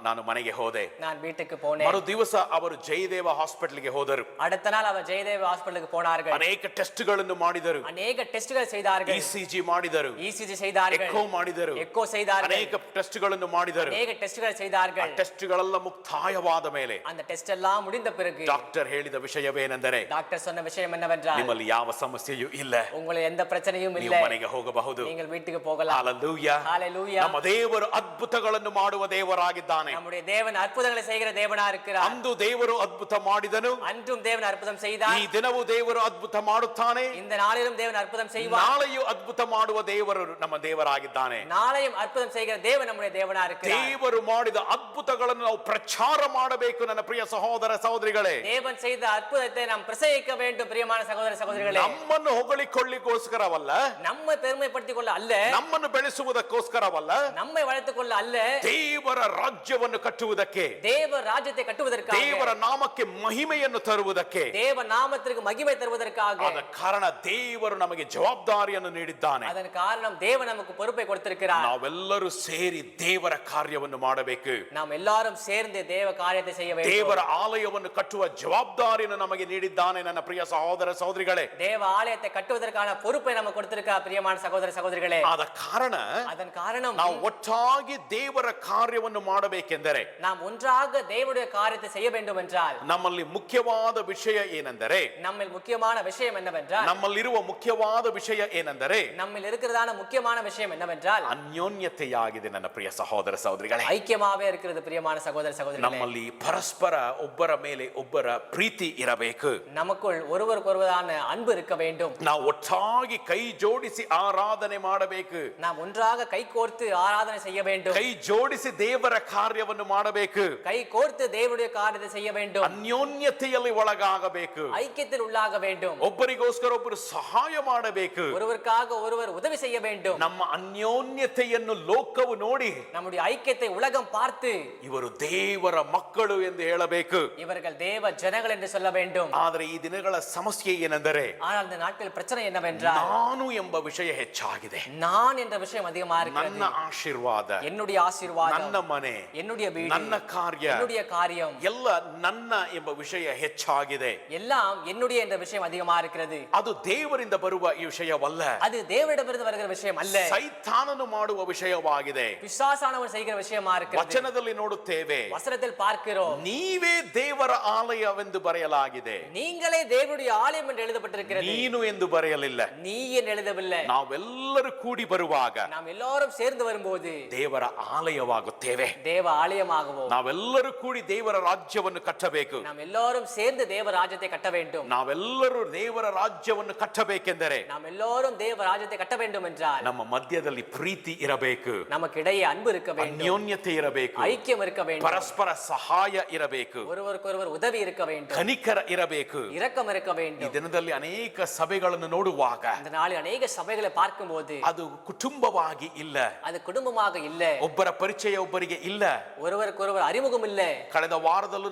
ನಾನು ಮನೆಗೆ ಹೋದೆ. நான் வீட்டுக்கு போனேன். ಮರು ದಿವಸ ಅವರು ಜಯದೇವ ಹಾಸ್ಪಿಟಲ್ಗೆ ಹೋದರು. அடுத்த நாள் அவர் ஜெயதேவ ஹாஸ்பிடலுக்கு போனார்கள். ಅನೇಕ ಟೆಸ್ಟ್ಗಳನ್ನು ಮಾಡಿದರು. அநேக டெஸ்ட்கள் செய்தார்கள். ಇಸಿಜಿ ಮಾಡಿದರು, இசிஜி செய்தார்கள், ಎಕೋ ಮಾಡಿದರು, எக்கோ செய்தார்கள், ಅನೇಕ ಟೆಸ್ಟ್ಗಳನ್ನು ಮಾಡಿದರು. அநேக டெஸ்ட்கள் செய்தார்கள். ಟೆಸ್ಟ್ಗಳೆಲ್ಲ ಮುಕ್ತಾಯವಾದ ಮೇಲೆ அந்த டெஸ்ட் எல்லாம் முடிந்த பிறகு ಡಾಕ್ಟರ್ ಹೇಳಿದ ವಿಷಯವೇನೆಂದರೆ, டாக்டர் சொன்ன விஷயம் என்னவென்றால், ನಿಮ್ಮಲ್ಲಿ ಯಾವ ಸಮಸ್ಯೆಯೂ ಇಲ್ಲ, உங்களுக்கு எந்த பிரச்சனையும் ನೀವು இல்லை, ಮನೆಗೆ ಹೋಗಬಹುದು. நீங்கள் வீட்டுக்கு போகலாம். ಹಲ್ಲೆಲೂಯಾ. ஹalleluya. ನಮ್ಮ ದೇವರು ಅದ್ಭುತಗಳನ್ನು ಮಾಡುವ ದೇವರಾಗಿದ್ದಾನೆ. நம்முடைய தேவன் அற்புதங்களை செய்கிற தேவனா இருக்கிறார். ಅಂದು ದೇವರು ಅದ್ಭುತ ಮಾಡಿದನು, அன்றும் தேவன் அற்புதம் ಈ செய்தார். ದಿನವೂ ದೇವರು ಅದ್ಭುತ ಮಾಡುತ್ತಾನೆ. இந்த நாளிலும் தேவன் அற்புதம் செய்வார். ನಾಳೆಯೂ ಅದ್ಭುತ ಮಾಡುವ ದೇವರು ನಮ್ಮ ದೇವರಾಗಿದ್ದಾನೆ. நாளையும் அற்புதம் செய்கிற தேவன் நம்முடைய தேவனா இருக்கிறார். ದೇವರು ಮಾಡಿದ ಅದ್ಭುತಗಳನ್ನು ನಾವು ಪ್ರಚಾರ ಮಾಡಬೇಕು. ನನ್ನ ಪ್ರಿಯ ಸಹೋದರ ಸಹೋದರಿಗಳೇ, தேவன் செய்த அற்புதத்தை நாம் பிரசங்கிக்க வேண்டும். பிரியமான சகோதர சகோதரிகளே, ನಮ್ಮನ್ನು ಹೊಗಳಿಕೊಳ್ಳಿಕ್ಕೋಸ್ಕರವಲ್ಲ, நம்மை பெருமைப்படுத்திக் கொள்ள அல்ல, ನಮ್ಮನ್ನು ಬೆಳೆಸುವುದಕ್ಕೋಸ್ಕರವಲ್ಲ, நம்மை வளர்த்துக் கொள்ள அல்ல, ದೇವರ ರಾಜ್ಯವನ್ನು ಕಟ್ಟುವುದಕ್ಕೆ, தேவ ராஜ்யத்தை கட்டுவதற்காக, ದೇವರ ನಾಮಕ್ಕೆ ಮಹಿಮೆಯನ್ನು ತರುವುದಕ್ಕೆ, தேவ நாமத்திற்கு மகிமை தருவதற்காக. ಆದ ಕಾರಣ ದೇವರು ನಮಗೆ ಜವಾಬ್ದಾರಿಯನ್ನು ನೀಡಿದ್ದಾನೆ. அதன் காரணம் தேவன் நமக்கு பொறுப்பை கொடுத்திருக்கிறார். ನಾವೆಲ್ಲರೂ ಸೇರಿ ದೇವರ ಕಾರ್ಯವನ್ನು ಮಾಡಬೇಕು. நாம் எல்லாரும் சேர்ந்து தேவ காரியத்தை செய்ய வேண்டும். ದೇವರ ಆಲಯವನ್ನು ಕಟ್ಟುವ ಜವಾಬ್ದಾರಿಯನ್ನು ನಮಗೆ ನೀಡಿದ್ದಾನೆ. ನನ್ನ ಪ್ರಿಯ ಸಹೋದರ ಸಹೋದರಿಗಳೇ, தேவ ஆலயத்தை கட்டுவதற்கான பொறுப்பை நமக்கு கொடுத்திருக்கிறார். பிரியமான சகோதர சகோதரிகளே, ಆದ ಕಾರಣ அதன் காரணம் ನಾವು ಒಟ್ಟಾಗಿ ದೇವರ ಕಾರ್ಯವನ್ನು ಮಾಡಬೇಕೆಂದರೆ, நாம் ஒன்றாக தேவனுடைய காரியத்தை செய்ய வேண்டும் என்றால், ನಮ್ಮಲ್ಲಿ ಮುಖ್ಯವಾದ ವಿಷಯ ಏನೆಂದರೆ, நம்மில் முக்கியமான விஷயம் என்னவென்றால், ನಮ್ಮಲ್ಲಿರುವ ಮುಖ್ಯವಾದ ವಿಷಯ ಏನೆಂದರೆ நம்மில் இருக்கிறதான முக்கியமான விஷயம் என்னவென்றால், ಅನ್ಯೋನ್ಯತೆಯಾಗಿದೆ. ನನ್ನ ಪ್ರಿಯ ಸಹೋದರ ಸಹೋದರಿಗಳೇ, ஐக்கியமாவே இருக்கிறது. பிரியமான சகோதர சகோதரிகளே, ನಮ್ಮಲ್ಲಿ ಪರಸ್ಪರ ಒಬ್ಬರ ಮೇಲೆ ಒಬ್ಬರ ಪ್ರೀತಿ ಇರಬೇಕು. நமக்குள் ஒருவருக்கொருவரான அன்பு இருக்க வேண்டும். ನಾವು ಒಟ್ಟಾಗಿ ಕೈ ಜೋಡಿಸಿ ಆರಾಧನೆ ಮಾಡಬೇಕು. நாம் ஒன்றாக கை கோர்த்து ஆராதனை செய்ய வேண்டும். ಕೈ ಜೋಡಿಸಿ ದೇವರ ಕಾರ್ಯವನ್ನು ಮಾಡಬೇಕು. கை கோர்த்து தேவனுடைய காரியத்தை செய்ய வேண்டும். ಅನ್ಯೋನ್ಯತೆಯಲ್ಲಿ ಒಳಗಾಗಬೇಕು. ஐக்கியத்தில் உள்ளாக வேண்டும். ಒಬ್ಬರಿಗೋಸ್ಕರ ಒಬ್ಬರು ಸಹಾಯ ಮಾಡಬೇಕು. ஒருவருக்காக ஒருவர் உதவி செய்ய வேண்டும். ನಮ್ಮ ಅನ್ಯೋನ್ಯತೆಯನ್ನು ಲೋಕವು ನೋಡಿ நம்முடைய ஐக்கியத்தை உலகம் பார்த்து ಇವರು ದೇವರ ಮಕ್ಕಳು ಎಂದು ಹೇಳಬೇಕು. இவர்கள் தேவ ஜனங்கள் என்று சொல்ல வேண்டும். ಆದರೆ ಈ ದಿನಗಳ ಸಮಸ್ಯೆ ಏನೆಂದರೆ, ஆனால் இந்த நாட்கள் பிரச்சனை என்னவென்றால், ನಾನು ಎಂಬ ವಿಷಯ ಹೆಚ್ಚಾಗಿದೆ. நான் என்ற விஷயம் அதிகமா இருக்கிறது. ನನ್ನ ಆಶೀರ್ವಾದ, என்னுடைய ஆசீர்வாதம், ನನ್ನ ಮನೆ, என்னுடைய வீடு, ನನ್ನ ಕಾರ್ಯ, என்னுடைய காரியம், ಎಲ್ಲ ನನ್ನ ಎಂಬ ವಿಷಯ ಹೆಚ್ಚಾಗಿದೆ. எல்லாம் என்னுடைய என்ற விஷயம் அதிகமா இருக்கிறது. ಅದು ದೇವರಿಂದ ಬರುವ ಈ ವಿಷಯವಲ್ಲ, அது தேவனிடமிருந்து வருகிற விஷயம் அல்ல, ಸೈತಾನನು ಮಾಡುವ ವಿಷಯವಾಗಿದೆ. பிசாசானவன் செய்கிற விஷயமா இருக்கிறது. ವಚನದಲ್ಲಿ ನೋಡುತ್ತೇವೆ, வசனத்தில் பார்க்கிறோம், ನೀವೇ ದೇವರ ಆಲಯವೆಂದು ಬರೆಯಲಾಗಿದೆ, நீங்களே தேவனுடைய ஆலயம் என்று எழுதப்பட்டிருக்கிறது, ನೀನು ಎಂದು ಬರೆಯಲಿಲ್ಲ. நீ என்று எழுதவில்லை. ನಾವೆಲ್ಲರೂ ಕೂಡಿ ಬರುವಾಗ நாம் எல்லாரும் சேர்ந்து வரும்போது ದೇವರ ಆಲಯವಾಗುತ್ತೇವೆ. தேவ ஆலயமாகவும், ನಾವೆಲ್ಲರೂ ಕೂಡಿ ದೇವರ ರಾಜ್ಯವನ್ನು ಕಟ್ಟಬೇಕು. நாம் எல்லாரும் சேர்ந்து தேவ ராஜ்யத்தை கட்ட வேண்டும். ನಾವೆಲ್ಲರೂ ದೇವರ ರಾಜ್ಯವನ್ನು ಕಟ್ಟಬೇಕೆಂದರೆ நாம் எல்லாரும் தேவ ராஜ்யத்தை கட்ட வேண்டும் என்றால் ನಮ್ಮ ಮಧ್ಯದಲ್ಲಿ ಪ್ರೀತಿ ಇರಬೇಕು, நமக்கு இடையே அன்பு இருக்க வேண்டும், ಅನ್ಯೋನ್ಯತೆ ಇರಬೇಕು, ஐக்கியம் இருக்க வேண்டும், ಪರಸ್ಪರ ಸಹಾಯ ಇರಬೇಕು, ஒருவருக்கொருவர் உதவி இருக்க வேண்டும், ಕನಿಕರ ಇರಬೇಕು. இரக்கம் இருக்க ಈ வேண்டும். ದಿನದಲ್ಲಿ ಅನೇಕ ಸಭೆಗಳನ್ನು ನೋಡುವಾಗ இந்த நாளில் ಅನೇக ಸಭೆகளை பார்க்கும்போது ಅದು ಕುಟುಂಬವಾಗಿ ಇಲ್ಲ, அது ಕುಟುಂಬமாக ಇಲ್ಲ, ಒಬ್ಬರ ಪರಿಚಯ ಒಬ್ಬರಿಗೆ ಇಲ್ಲ. ஒருவருக்கொருவர் அறிமுகம் இல்ல. ಕಳೆದ ವಾರದಲ್ಲೂ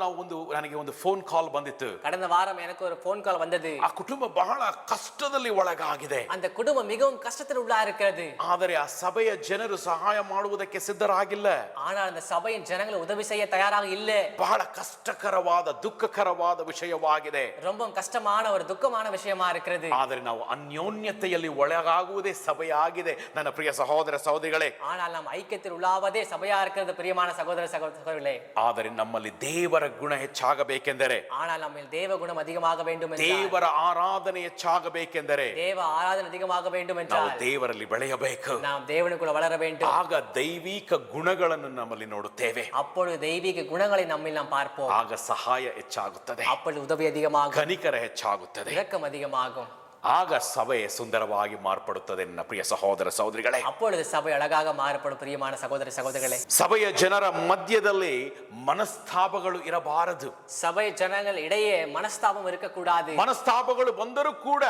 ನನಗೆ ಒಂದು ಫೋನ್ ಕಾಲ್ ಬಂದಿತ್ತು. கடந்த வாரம் எனக்கு ஒரு போன் கால் வந்தது. ಆ ಕುಟುಂಬ ಬಹಳ ಕಷ್ಟದಲ್ಲಿ ಒಳಗಾಗಿದೆ. அந்த குடும்பம் மிகவும் கஷ்டத்தில் உள்ளா இருக்கிறது. ಆದರೆ ಆ ಸಭೆಯ ಜನರು ಸಹಾಯ ಮಾಡುವುದಕ್ಕೆ ಸಿದ್ಧರಾಗಿಲ್ಲ. ஆனால் அந்த சபையின் ஜனங்கள் உதவி செய்ய தயாராக இல்ல. ಬಹಳ ಕಷ್ಟಕರವಾದ ದುಃಖಕರವಾದ ವಿಷಯವಾಗಿದೆ. ரொம்ப கஷ்டமான ஒரு துக்கமான விஷயமா இருக்கிறது. ಆದರೆ ನಾವು ಅನ್ಯೋನ್ಯತೆಯಲ್ಲಿ ಒಳಗಾಗುವುದೇ ಸಭೆಯಾಗಿದೆ. ನನ್ನ ಪ್ರಿಯ ಸಹೋದರ ಸಹೋದರಿಗಳೇ, ஆனால் நாம் ஐக்கியத்தில் உள்ளாவதே சபையா இருக்கிறது. பிரியமான சகோதர சகோதரிகளே, ಆದರೆ ನಮ್ಮಲ್ಲಿ ದೇವರ ಗುಣ ಹೆಚ್ಚಾಗಬೇಕೆಂದರೆ, ஆனால் நம்ம தேவ குணம் அதிகமாக வேண்டும் என்றால், ದೇವರ ಆರಾಧನೆಯ ಹೆಚ್ಚಾಗಬೇಕೆಂದರೆ தேவ ஆராதனை அதிகமாக வேண்டும் ನಾವು என்றால் ದೇವರಲ್ಲಿ ಬೆಳೆಯಬೇಕು. நாம் தேவனுக்குள்ள வளர வேண்டும். ಆಗ ದೈವಿಕ ಗುಣಗಳನ್ನು ನಮ್ಮಲ್ಲಿ ನೋಡುತ್ತೇವೆ. அப்பொழுது தெய்வீக குணங்களை நம்மில் நாம் பார்ப்போம். ಆಗ ಸಹಾಯ ಹೆಚ್ಚಾಗುತ್ತದೆ, அப்பொழுது உதவி அதிகமாகும், ಕನಿಕರ ಹೆಚ್ಚಾಗುತ್ತದೆ. இரக்கம் அதிகமாகும். ಆಗ ಸಭೆ ಸುಂದರವಾಗಿ ಮಾರ್ಪಡುತ್ತದೆ. ನನ್ನ ಪ್ರಿಯ ಸಹೋದರ ಸಹೋದರಿಗಳೇ, அப்பொழுது சபை அழகாக மாறுபடும். பிரியமான சகோதர சகோதரிகளே, ಸಭೆಯ ಜನರ ಮಧ್ಯದಲ್ಲಿ ಮನಸ್ತಾಪಗಳು ಇರಬಾರದು. சபை ஜனங்கள் இடையே மனஸ்தாபம் இருக்கக்கூடாது. ಮನಸ್ತಾಪಗಳು ಬಂದರೂ ಕೂಡ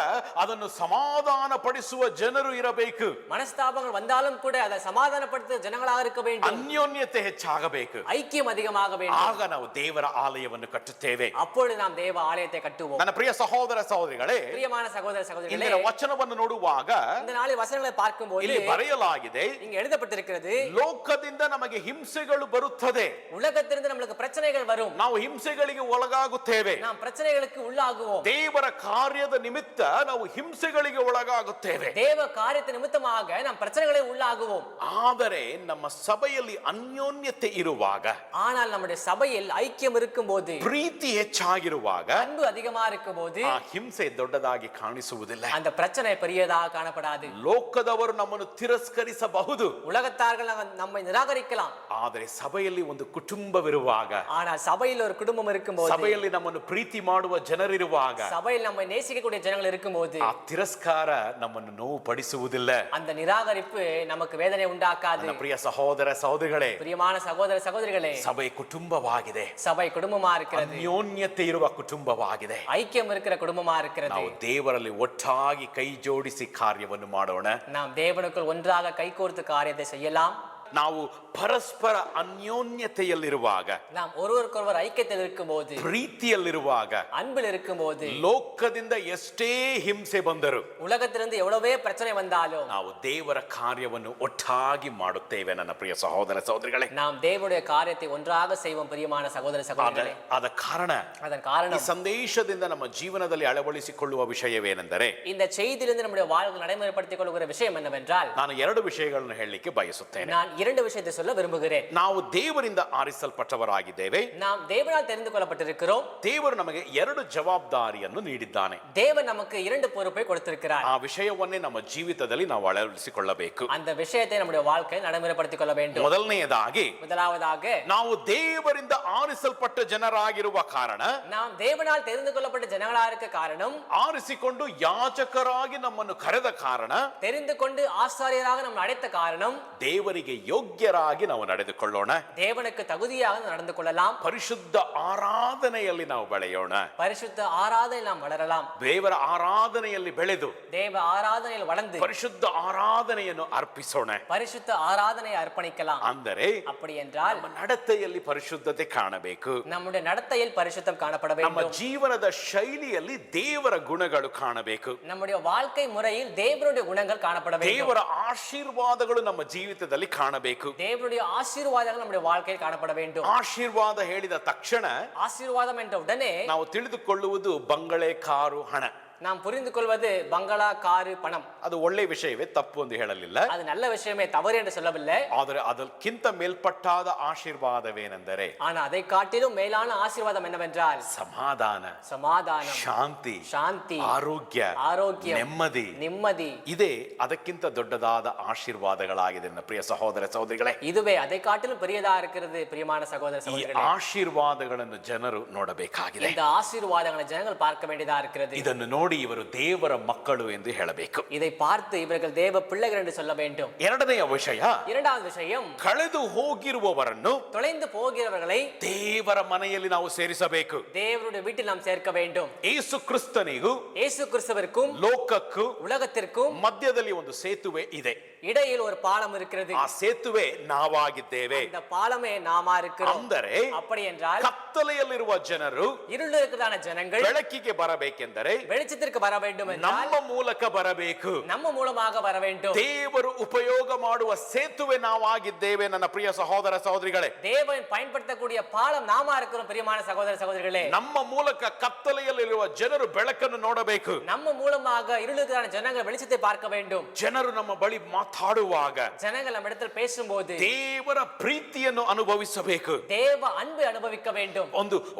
ಅದನ್ನು ಸಮಾಧಾನ ಪಡಿಸುವ ಜನರು ಇರಬೇಕು. மனஸ்தாபங்கள் வந்தாலும் கூட அதை சமாதானப்படுத்த ஜனங்களாக இருக்க வேண்டும். ಅನ್ಯೋನ್ಯತೆ ಹೆಚ್ಚಾಗಬೇಕು. ஐக்கியம் அதிகமாக வேண்டும். ಆಗ ನಾವು ದೇವರ ಆಲಯವನ್ನು ಕಟ್ಟುತ್ತೇವೆ. அப்பொழுது நாம் தேவ ஆலயத்தை கட்டுவோம். ನನ್ನ ಪ್ರಿಯ ಸಹೋದರ ಸಹೋದರಿಗಳೇ, பிரியமான சகோதர சகோதரிகளே, ಇಂದಿನ ವಚನವನ್ನು ನೋಡುವಾಗ இந்த நாளில் வசனங்களை பார்க்கும்போது ಇಲ್ಲಿ ಬರೆಯಲಾಗಿದೆ, இங்க எழுதப்பட்டிருக்கிறது, ಲೋಕದಿಂದ ನಮಗೆ ಹಿಂಸೆಗಳು ಬರುತ್ತದೆ. உலகத்திலிருந்து நமக்கு பிரச்சனைகள் வரும். ನಾವು ಹಿಂಸೆಗಳಿಗೆ ಒಳಗಾಗುತ್ತೇವೆ. நாம் பிரச்சனைகளுக்கு உள்ளாகுவோம். ದೇವರ ಕಾರ್ಯದ ನಿಮಿತ್ತ ನಾವು ಹಿಂಸೆಗಳಿಗೆ ಒಳಗಾಗುತ್ತೇವೆ. தேவ காரியத்தை நிமித்தமாக நாம் பிரச்சனைகளை உள்ளாகுவோம். ಆದರೆ ನಮ್ಮ ಸಭೆಯಲ್ಲಿ ಅನ್ಯೋನ್ಯತೆ ಇರುವಾಗ, ஆனால் நம்முடைய சபையில் ஐக்கியம் இருக்கும்போது, ಪ್ರೀತಿ ಹೆಚ್ಚಾಗಿರುವಾಗ அன்பு அதிகமா இருக்கும்போது ಆ ಹಿಂಸೆ ದೊಡ್ಡದಾಗಿ ಕಾಣಿಸುವುದಿಲ್ಲ. அந்த பிரச்சனை பெரியதாக காணப்படாது. ಲೋಕದವರು ನಮ್ಮನ್ನು ತಿರಸ್ಕರಿಸಬಹುದು, உலகத்தார்கள் நம்மை நிராகரிக்கலாம். ಆದರೆ ಸಭೆಯಲ್ಲಿ ಒಂದು ಕುಟುಂಬವಿರುವಾಗ, ஆனால் சபையில் ஒரு குடும்பம் இருக்கும்போது, ಸಭೆಯಲ್ಲಿ ನಮ್ಮನ್ನು ಪ್ರೀತಿ ಮಾಡುವ ಜನರಿರುವಾಗ, சபையில் நம்மை நேசிக்கக்கூடிய ஜனங்கள் இருக்கும்போது ಆ ತಿರಸ್ಕಾರ ನಮ್ಮನ್ನು ನೋವು ಪಡಿಸುವುದಿಲ್ಲ. அந்த நிராகரிப்பு நமக்கு வேதனை உண்டாக்காது. ನನ್ನ ಪ್ರಿಯ ಸಹೋದರ ಸಹೋದರಿಗಳೇ, பிரியமான சகோதர சகோதரிகளே, ಸಭೆ ಕುಟುಂಬವಾಗಿದೆ, சபை குடும்பமா இருக்கிறது, ಅನ್ಯೋನ್ಯತೆ ಇರುವ ಕುಟುಂಬವಾಗಿದೆ. ஐக்கியம் இருக்கிற குடும்பமா இருக்கிறது. ನಾವು ದೇವರಲ್ಲಿ ಒಟ್ಟಾಗಿ ಕೈ ಜೋಡಿಸಿ ಕಾರ್ಯವನ್ನು ಮಾಡೋಣ. நாம் தேவனுக்குள் ஒன்றாக கைகோர்த்து காரியத்தை செய்யலாம். ನಾವು ಪರಸ್ಪರ ಅನ್ಯೋನ್ಯತೆಯಲ್ಲಿರುವಾಗ, நாம் ஒருவருக்கொருவர் ஐக்கியத்தில் இருக்கும்போது, ಪ್ರೀತಿಯಲ್ಲಿರುವಾಗ, அன்பில் இருக்கும்போது, ಲೋಕದಿಂದ ಎಷ್ಟೇ ಹಿಂಸೆ ಬಂದರೂ உலகத்திலிருந்து எவ்வளவே பிரச்சனை வந்தாலும் ನಾವು ದೇವರ ಕಾರ್ಯವನ್ನು ಒಟ್ಟಾಗಿ ಮಾಡುತ್ತೇವೆ. ನನ್ನ ಪ್ರಿಯ ಸಹೋದರ ಸಹೋದರಿಗಳೇ, நாம் தேவனுடைய காரியத்தை ஒன்றாக செய்வோம். பிரியமான சகோதர சகோதரிகளே, ಆದ ಕಾರಣ அதன் ಈ காரணம் ಸಂದೇಶದಿಂದ ನಮ್ಮ ಜೀವನದಲ್ಲಿ ಅಳವಡಿಸಿಕೊಳ್ಳುವ ವಿಷಯವೇನೆಂದರೆ, இந்த செய்தியிலிருந்து நம்முடைய வாழ்வில் நடைமுறைப்படுத்திக் கொள்கிற விஷயம் என்னவென்றால், ನಾನು ಎರಡು ವಿಷಯಗಳನ್ನು ಹೇಳಲಿಕ್ಕೆ ಬಯಸುತ್ತೇನೆ. நான் இரண்டு விஷயத்தை சொல்ல விரும்புகிறேன். ನಾವು ದೇವರಿಂದ ಆರಿಸಲ್ಪಟ್ಟವರಾಗಿದ್ದೇವೆ. நாம் தேவனால் தெரிந்து கொள்ளப்பட்டிருக்கிறோம். ದೇವರು ನಮಗೆ ಎರಡು ಜವಾಬ್ದಾರಿಯನ್ನು ನೀಡಿದ್ದಾನೆ. தேவன் நமக்கு இரண்டு பொறுப்பை கொடுத்திருக்கிறார். ಆ ವಿಷಯವನ್ನೇ ನಮ್ಮ ಜೀವಿತದಲ್ಲಿ ನಾವು ಅಳವಡಿಸಿಕೊಳ್ಳಬೇಕು. அந்த விஷயத்தை நம்முடைய வாழ்க்கையில் நடைமுறைப்படுத்திக் கொள்ள வேண்டும். ಮೊದಲನೆಯದಾಗಿ, முதலாவதாக, ನಾವು ದೇವರಿಂದ ಆರಿಸಲ್ಪಟ್ಟ ಜನರಾಗಿರುವ ಕಾರಣ, நாம் தேவனால் தெரிந்து கொள்ளப்பட்ட ஜனங்களாக இருக்க காரணம், ಆರಿಸಿಕೊಂಡು ಯಾಜಕರಾಗಿ ನಮ್ಮನ್ನು ಕರೆದ ಕಾರಣ, தெரிந்து கொண்டு ஆசாரியராக நம்ம அழைத்த காரணம், ದೇವರಿಗೆ ಯೋಗ್ಯರಾಗಿ ನಾವು ನಡೆದುಕೊಳ್ಳೋಣ. தேவனுக்கு தகுதியாக நடந்து கொள்ளலாம். ಪರಿಶುದ್ಧ ಆರಾಧನೆಯಲ್ಲಿ ನಾವು ಬೆಳೆಯೋಣ. பரிசுத்த ஆராதனையில் நாம் வளரலாம். ದೇವರ ಆರಾಧನೆಯಲ್ಲಿ ಬೆಳೆದು தேவ ஆராதனையில் வளர்ந்து ಪರಿಶುದ್ಧ ಆರಾಧನೆಯನ್ನು ಅರ್ಪಿಸೋಣ. பரிசுத்த ஆராதனையை அர்ப்பணிக்கலாம். ಅಂದರೆ அப்படி என்றால் ನಮ್ಮ ನಡತೆಯಲ್ಲಿ ಪರಿಶುದ್ಧತೆ ಕಾಣಬೇಕು. நம்முடைய நடத்தையில் பரிசுத்தம் காணப்பட ನಮ್ಮ வேண்டும். ಜೀವನದ ಶೈಲಿಯಲ್ಲಿ ದೇವರ ಗುಣಗಳು ಕಾಣಬೇಕು. நம்முடைய வாழ்க்கை முறையில் தேவனுடைய குணங்கள் காணப்பட வேண்டும். ದೇವರ ಆಶೀರ್ವಾದಗಳು ನಮ್ಮ ಜೀವಿತದಲ್ಲಿ ಕಾಣಬೇಕು. தேவனுடைய ஆசீர்வாதங்கள் நம்முடைய வாழ்க்கையில் காணப்பட வேண்டும். ಆಶೀರ್ವಾದ ಹೇಳಿದ ತಕ್ಷಣ ஆசீர்வாதம் என்ற உடனே ನಾವು ತಿಳಿದುಕೊಳ್ಳುವುದು ಬಂಗಲೆ, ಕಾರು, ಹಣ. நாம் புரிந்து கொள்வது பங்களா, காரு, பணம். ಅದು ಒಳ್ಳೆ ವಿಷಯವೇ, ತಪ್ಪು ಎಂದು ಹೇಳಲಿಲ್ಲ. அது நல்ல விஷயமே, தவறு என்று சொல்லவில்லை. ಆದರೆ ಅದಕ್ಕಿಂತ ಮೇಲ್ಪಟ್ಟಾದ ಆಶೀರ್ವಾದವೇನೆಂದರೆ, ஆனா அதை காட்டிலும் மேலான ஆசீர்வாதம் என்னவென்றால் ಸಮಾಧಾನ, சமாதானம், ಶಾಂತಿ, சாந்தி, ಆರೋಗ್ಯ, ஆரோக்கியம், ನೆಮ್ಮದಿ. நிம்மதி. ಇದೇ ಅದಕ್ಕಿಂತ ದೊಡ್ಡದಾದ ಆಶೀರ್ವಾದಗಳಾಗಿದೆ ನನ್ನ ಪ್ರಿಯ ಸಹೋದರ ಸಹೋದರಿಗಳೇ. இதுவே அதை காட்டிலும் பெரியதா இருக்கிறது. பிரியமான சகோதர ಈ சகோதரிகளே, ಆಶೀರ್ವಾದಗಳನ್ನು ಜನರು ನೋಡಬೇಕಾಗಿದೆ. இந்த ஆசீர்வாதங்களை ஜனங்கள் பார்க்க வேண்டியதா இருக்கிறது. ಇದನ್ನು ನೋಡಿ ಇವರು ದೇವರ ಮಕ್ಕಳು ಎಂದು ಹೇಳಬೇಕು. இதை பார்த்து இவர்கள் தேவ பிள்ளைகள் என்று சொல்ல வேண்டும். ಎರಡನೆಯ ವಿಷಯ, இரண்டாவது விஷயம், ಕಳೆದು ಹೋಗಿರುವವರನ್ನು தொலைந்து போகிறவர்களை ದೇವರ ಮನೆಯಲ್ಲಿ ನಾವು ಸೇರಿಸಬೇಕು. தேவனுடைய வீட்டில் நாம் சேர்க்க வேண்டும். ಯೇಸು ಕ್ರಿಸ್ತನಿಗೂ இயேசு கிறிஸ்துவிற்கும் ಲೋಕಕ್ಕೂ உலகத்திற்கும் ಮಧ್ಯದಲ್ಲಿ ಒಂದು ಸೇತುವೆ ಇದೆ. இடையில் ஒரு பாலம் இருக்கிறது. ಆ ಸೇತುವೆ ನಾವಾಗಿದ್ದೇವೆ. இந்த பாலமே நாமா இருக்கிறோம். ಅಂದರೆ அப்படி என்றால் ಕತ್ತಲೆಯಲ್ಲಿರುವ ಜನರು இருளில் இருக்கிறதான ஜனங்கள் ಬೆಳಕಿಗೆ ಬರಬೇಕೆಂದರೆ வெளிச்சத்திற்கு வர வேண்டும் என்றால் ನಮ್ಮ ಮೂಲಕ ಬರಬೇಕು. நம்ம மூலமாக வர வேண்டும். ದೇವರು ಉಪಯೋಗ ಮಾಡುವ ಸೇತುವೆ ನಾವಾಗಿದ್ದೇವೆ ನನ್ನ ಪ್ರಿಯ ಸಹೋದರ ಸಹೋದರಿಗಳೇ. தேவன் பயன்படுத்தக்கூடிய பாலம் நாமா இருக்கிறோம். பிரியமான சகோதர சகோதரிகளே, ನಮ್ಮ ಮೂಲಕ ಕತ್ತಲೆಯಲ್ಲಿರುವ ಜನರು ಬೆಳಕನ್ನು ನೋಡಬೇಕು. நம்ம மூலமாக இருளில் இருக்கிறதான ஜனங்கள் வெளிச்சத்தை பார்க்க வேண்டும். ಜನರು ನಮ್ಮ ಬಳಿ ಮಾತಾಡುವಾಗ ஜனங்கள் நம்ம இடத்தில் பேசும்போது ದೇವರ ಪ್ರೀತಿಯನ್ನು ಅನುಭವಿಸಬೇಕು. தேவ அன்பை அனுபவிக்க வேண்டும்.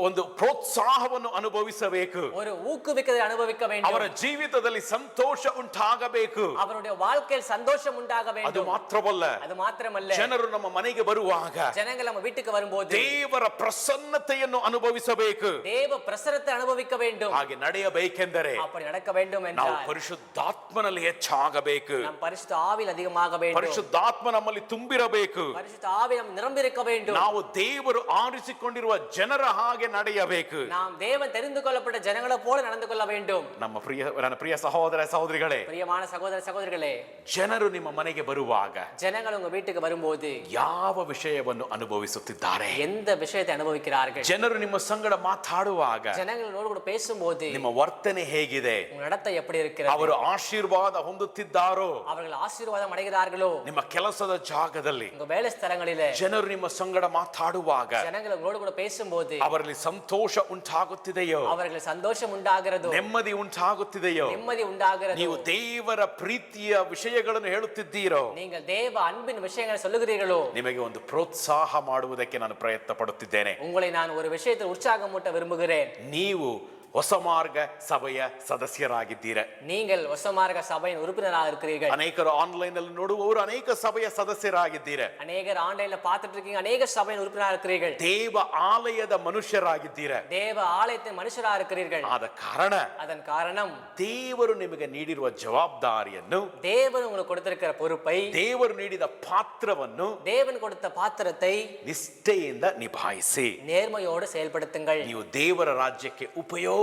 ಒಂದು ಪ್ರೋತ್ಸಾಹವನ್ನು ಅನುಭವಿಸಬೇಕು. ஒரு ஊக்குவிக்கதை அனுபவிக்க வேண்டும். ಅವರ ಜೀವಿತದಲ್ಲಿ ಸಂತೋಷ ಉಂಟಾಗಬೇಕು. அவருடைய வாழ்க்கையில் சந்தோஷம் உண்டாக ಅದು வேண்டும். ಮಾತ್ರವಲ್ಲ, அது ಮಾತ್ರಮಲ್ಲ, ಜನರು ನಮ್ಮ ಮನೆಗೆ ಬರುವಾಗ ஜனங்கள் நம்ம வீட்டுக்கு வரும்போது ದೇವರ ಪ್ರಸನ್ನತೆಯನ್ನು ಅನುಭವಿಸಬೇಕು. தேவ பிரசன்னத்தை அனுபவிக்க வேண்டும். ಹಾಗೆ ನಡೆಯಬೇಕೆಂದರೆ அப்படி நடக்க வேண்டும் ನಾವು என்றால் ಪರಿಶುದ್ಧಾತ್ಮನಲ್ಲಿ ಹೆಚ್ಚಾಗಬೇಕು. நாம் பரிசுத்த ஆவியில் அதிகமாக வேண்டும். ಪರಿಶುದ್ಧಾತ್ಮ ನಮ್ಮಲ್ಲಿ ತುಂಬಿರಬೇಕು. பரிசுத்த ஆவி நம் நிரம்பியிருக்க வேண்டும். ನಾವು ದೇವರು ಆರಿಸಿಕೊಂಡಿರುವ ಜನರ ಹಾಗೆ ನಡೆಯಬೇಕು. நாம் தேவன் தெரிந்து கொள்ளப்பட்ட ஜனங்களை போல நடந்து கொள்ள வேண்டும். ನನ್ನ ಪ್ರಿಯ ಸಹೋದರ ಸಹೋದರಿಗಳೇ, பிரியமான சகோதர சகோதரிகளே, ಜನರು ನಿಮ್ಮ ಮನೆಗೆ ಬರುವಾಗ ஜனங்கள் உங்க வீட்டுக்கு வரும்போது ಯಾವ ವಿಷಯವನ್ನು ಅನುಭವಿಸುತ್ತಿದ್ದಾರೆ? எந்த விஷயத்தை அனுபவிக்கிறார்கள்? ಜನರು ನಿಮ್ಮ ಸಂಗಡ ಮಾತಾಡುವಾಗ ஜனங்களோடு கூட பேசும்போது ನಿಮ್ಮ ವರ್ತನೆ ಹೇಗಿದೆ? உங்க நடத்தை எப்படி இருக்கிறது? ಅವರು ಆಶೀರ್ವಾದ ಹೊಂದುತ್ತಿದ್ದಾರೋ? அவர்கள் ஆசீர்வாதம் அடைகிறார்களோ? ನಿಮ್ಮ ಕೆಲಸದ ಜಾಗದಲ್ಲಿ உங்க வேலை ஸ்தலங்களிலே ಜನರು ನಿಮ್ಮ ಸಂಗಡ ಮಾತಾಡುವಾಗ ஜனங்கள் உங்களோடு கூட பேசும்போது ಅವರಲ್ಲಿ ಸಂತೋಷ ಉಂಟಾಗುತ್ತಿದೆಯೋ? அவர்கள் சந்தோஷம் உண்டாகிறதோ? ನೆಮ್ಮದಿ ಉಂಟಾಗುತ್ತಿದೆಯೋ? நிம்மதி உண்டாகிறதோ? ನೀವು ದೇವರ ಪ್ರೀತಿಯ ವಿಷಯಗಳನ್ನು ಹೇಳುತ್ತಿದ್ದೀರೋ? நீங்கள் தேவ அன்பின் விஷயங்களை சொல்லுகிறீர்களோ? ನಿಮಗೆ ಒಂದು ಪ್ರೋತ್ಸಾಹ ಮಾಡುವುದಕ್ಕೆ ನಾನು ಪ್ರಯತ್ನ ಪಡುತ್ತಿದ್ದೇನೆ. உங்களை நான் ஒரு விஷயத்தில் உற்சாகமூட்ட விரும்புகிறேன். ನೀವು ಹೊಸ ಮಾರ್ಗ ಸಭೆಯ ಸದಸ್ಯರಾಗಿದ್ದೀರ. நீங்கள் ஒசமார்க சபையின் உறுப்பினராக இருக்கிறீர்கள். ಅನೇಕರು ಆನ್ಲೈನ್ ಅಲ್ಲಿ ನೋಡುವವರು ಅನೇಕ ಸಭೆಯ ಸದಸ್ಯರಾಗಿದ್ದೀರ. அநேகர் ஆன்லைன்ல பார்த்துட்டு இருக்கீங்க, அநேக சபையின் உறுப்பினராக இருக்கிறீர்கள். ದೇವ ಆಲಯದ ಮನುಷ್ಯರಾಗಿದ್ದೀರ. தேவ ஆலயத்தின் மனுஷராக இருக்கிறீர்கள். ಆದ ಕಾರಣ அதன் காரணம் ದೇವರು ನಿಮಗೆ ನೀಡಿರುವ ಜವಾಬ್ದಾರಿಯನ್ನು, தேவன் உங்களுக்கு கொடுத்திருக்கிற பொறுப்பை, ದೇವರು ನೀಡಿದ ಪಾತ್ರವನ್ನು தேவன் கொடுத்த பாத்திரத்தை ನಿಷ್ಠೆಯಿಂದ ನಿಭಾಯಿಸಿ நேர்மையோடு செயல்படுத்துங்கள். ನೀವು ದೇವರ ರಾಜ್ಯಕ್ಕೆ ಉಪಯೋಗವಾಗುವ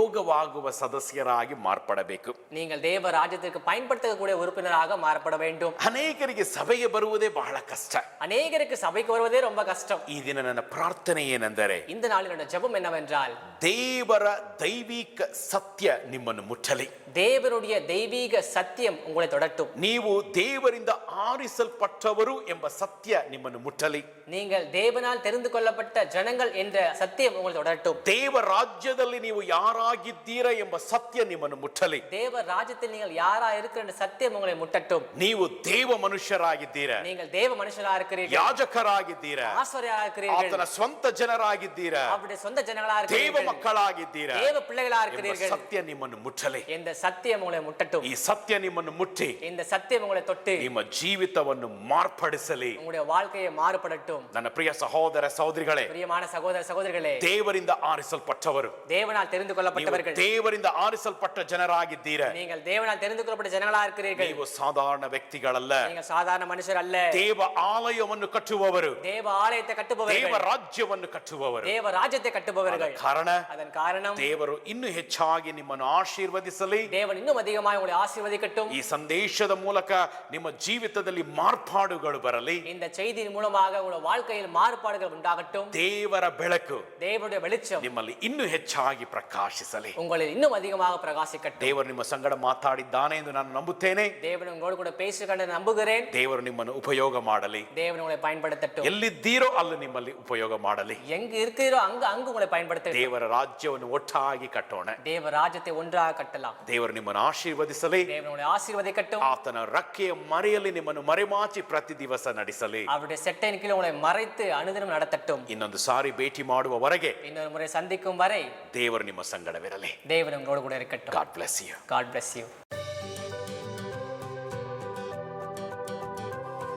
ಸದಸ್ಯರಾಗಿ ಮಾರ್ಪಡಬೇಕು. நீங்கள் தேவ ராஜ்யத்திற்கு பயன்படுத்தக்கூடிய உறுப்பினராக மாறப்பட வேண்டும். ಅನೇಕರಿಗೆ ಸಭೆಗೆ ಬರುವುದೇ ಬಹಳ ಕಷ್ಟ. அநேகருக்கு சபைக்கு வருவதே ரொம்ப கஷ்டம். ಈ ದಿನ ನನ್ನ ಪ್ರಾರ್ಥನೆ ಏನೆಂದರೆ, இந்த நாளில் ஜெபம் என்னவென்றால், ದೇವರ ದೈವಿಕ ಸತ್ಯ ನಿಮ್ಮನ್ನು ಮುಟ್ಟಲಿ. தேவனுடைய தெய்வீக சத்தியம் உங்களை தொடட்டும். ನೀವು ದೇವರಿಂದ ಆರಿಸಲ್ಪಟ್ಟವರು ಎಂಬ ಸತ್ಯ ನಿಮ್ಮನ್ನು ಮುಟ್ಟಲಿ. நீங்கள் தேவனால் தெரிந்து கொள்ளப்பட்ட ஜனங்கள் என்ற சத்தியம் உங்களை தொடரட்டும். ದೇವ ರಾಜ್ಯದಲ್ಲಿ ನೀವು ಯಾರಾಗಿದ್ದೀರಾ ಎಂಬ ಸತ್ಯ ನಿಮ್ಮನ್ನು ಮುಟ್ಟಲಿ. தேவ ராஜ்யத்தில் நீங்கள் யாரா இருக்கிற என்ற சத்தியம் உங்களை முட்டட்டும். ನೀವು ದೇವ ಮನುಷ್ಯರಾಗಿದ್ದೀರಾ, நீங்கள் தேவ மனுஷராக இருக்கிறீர்கள், ಯಾಜಕರಾಗಿದ್ದೀರಾ, ஆசாரியராக இருக்கிறீர்கள், ಆತನ ಸ್ವಂತ ಜನರಾಗಿದ್ದೀರಾ, அவருடைய சொந்த ஜனங்களாக ದೇವ இருக்கிறீர்கள், ಮಕ್ಕಳಾಗಿದ್ದೀರಾ தேவ பிள்ளைகளாக ಎಂಬ இருக்கிறீர்கள். ಸತ್ಯ ನಿಮ್ಮನ್ನು ಮುಟ್ಟಲಿ. இந்த சத்தியம் உங்களை முட்டட்டும். ಈ ಸತ್ಯ ನಿಮ್ಮನ್ನು ಮುಟ್ಟಿ இந்த சத்தியம் உங்களை தொட்டு ನಿಮ್ಮ ಜೀವಿತವನ್ನು ಮಾರ್ಪಡಿಸಲಿ. உங்களுடைய வாழ்க்கையை மாறுபடட்டும். ನನ್ನ ಪ್ರಿಯ ಸಹೋದರ ಸಹೋದರಿಗಳೇ, பிரியமான சகோதர சகோதரிகளே, ದೇವರಿಂದ ಆರಿಸಲ್ಪಟ್ಟವರು, தேவனால் தெரிந்து கொள்ளப்பட்டவர்கள், ದೇವರಿಂದ ಆರಿಸಲ್ಪಟ್ಟ ಜನರಾಗಿದ್ದೀರಾ. நீங்கள் தேவனால் தெரிந்து கொள்ளப்பட்ட ஜனங்களாக இருக்கிறீர்கள். ನೀವು ಸಾಧಾರಣ ವ್ಯಕ್ತಿಗಳಲ್ಲ, நீங்கள் சாதாரண மனுஷர் அல்ல. ದೇವ ಆಲಯವನ್ನು ಕಟ್ಟುವವರು, தேவ ஆலயத்தை கட்டுபவர்கள், ದೇವ ರಾಜ್ಯವನ್ನು ಕಟ್ಟುವವರು. தேவ ராஜ்யத்தை கட்டுபவர்கள். ಕಾರಣ அதன் காரணம் ದೇವರು ಇನ್ನೂ ಹೆಚ್ಚಾಗಿ ನಿಮ್ಮನ್ನು ಆಶೀರ್ವದಿಸಲಿ. தேவன் இன்னும் அதிகமாக உங்களை ஆசீர்வதிக்கட்டும். ಈ ಸಂದೇಶದ ಮೂಲಕ ನಿಮ್ಮ ಜೀವಿತದಲ್ಲಿ ಮಾರ್ಪಾಡುಗಳು ಬರಲಿ. இந்த செய்தியின் மூலமாக உங்களுடைய வாழ்க்கையில் மாறுபாடுகள் உண்டாகட்டும். ದೇವರ ಬೆಳಕು தேவனுடைய வெளிச்சம் ನಿಮ್ಮಲ್ಲಿ ಇನ್ನೂ ಹೆಚ್ಚಾಗಿ ಪ್ರಕಾಶಿಸಲಿ. உங்களில் இன்னும் அதிகமாக பிரகாசிக்கட்டும். ದೇವರು ನಿಮ್ಮ ಸಂಗಡ ಮಾತಾಡಿದ್ದಾನೆ ಎಂದು ನಾನು ನಂಬುತ್ತೇನೆ. தேவன் உங்களோடு கூட பேசுகின்ற நம்புகிறேன். ದೇವರು ನಿಮ್ಮನ್ನು ಉಪಯೋಗ ಮಾಡಲಿ. தேவன் உங்களை பயன்படுத்தட்டும். ಎಲ್ಲಿದ್ದೀರೋ ಅಲ್ಲಿ ನಿಮ್ಮಲ್ಲಿ ಉಪಯೋಗ ಮಾಡಲಿ. எங்கு இருக்கிறீரோ அங்கு உங்களை பயன்படுத்த ದೇವರ ರಾಜ್ಯವನ್ನು ಒಟ್ಟಾಗಿ ಕಟ್ಟೋಣ. தேவ ராஜ்யத்தை ஒன்றாக கட்டலாம். ದೇವರು ನಿಮ್ಮನ್ನು ಆಶೀರ್ವದಿಸಲಿ. தேவன் உங்களை ஆசீர்வதிக்கட்டும். ಆತನ ರಕ್ಕೆಯ ಮರೆಯಲ್ಲಿ ನಿಮ್ಮನ್ನು ಮರೆಮಾಚಿ ಪ್ರತಿ ದಿವಸ ನಡೆಸಲಿ. அவருடைய செட்டையின் கீழ் உங்களை மறைத்து அனுதினம் நடத்தட்டும். ಇನ್ನೊಂದು ಸಾರಿ ಭೇಟಿ ಮಾಡುವವರೆಗೆ இன்னொரு முறை சந்திக்கும் வரை ದೇವರು ನಿಮ್ಮ ಸಂಗಡವಿರಲಿ. தேவன் உங்களோடு கூட இருக்கட்டும். God bless you. God bless you.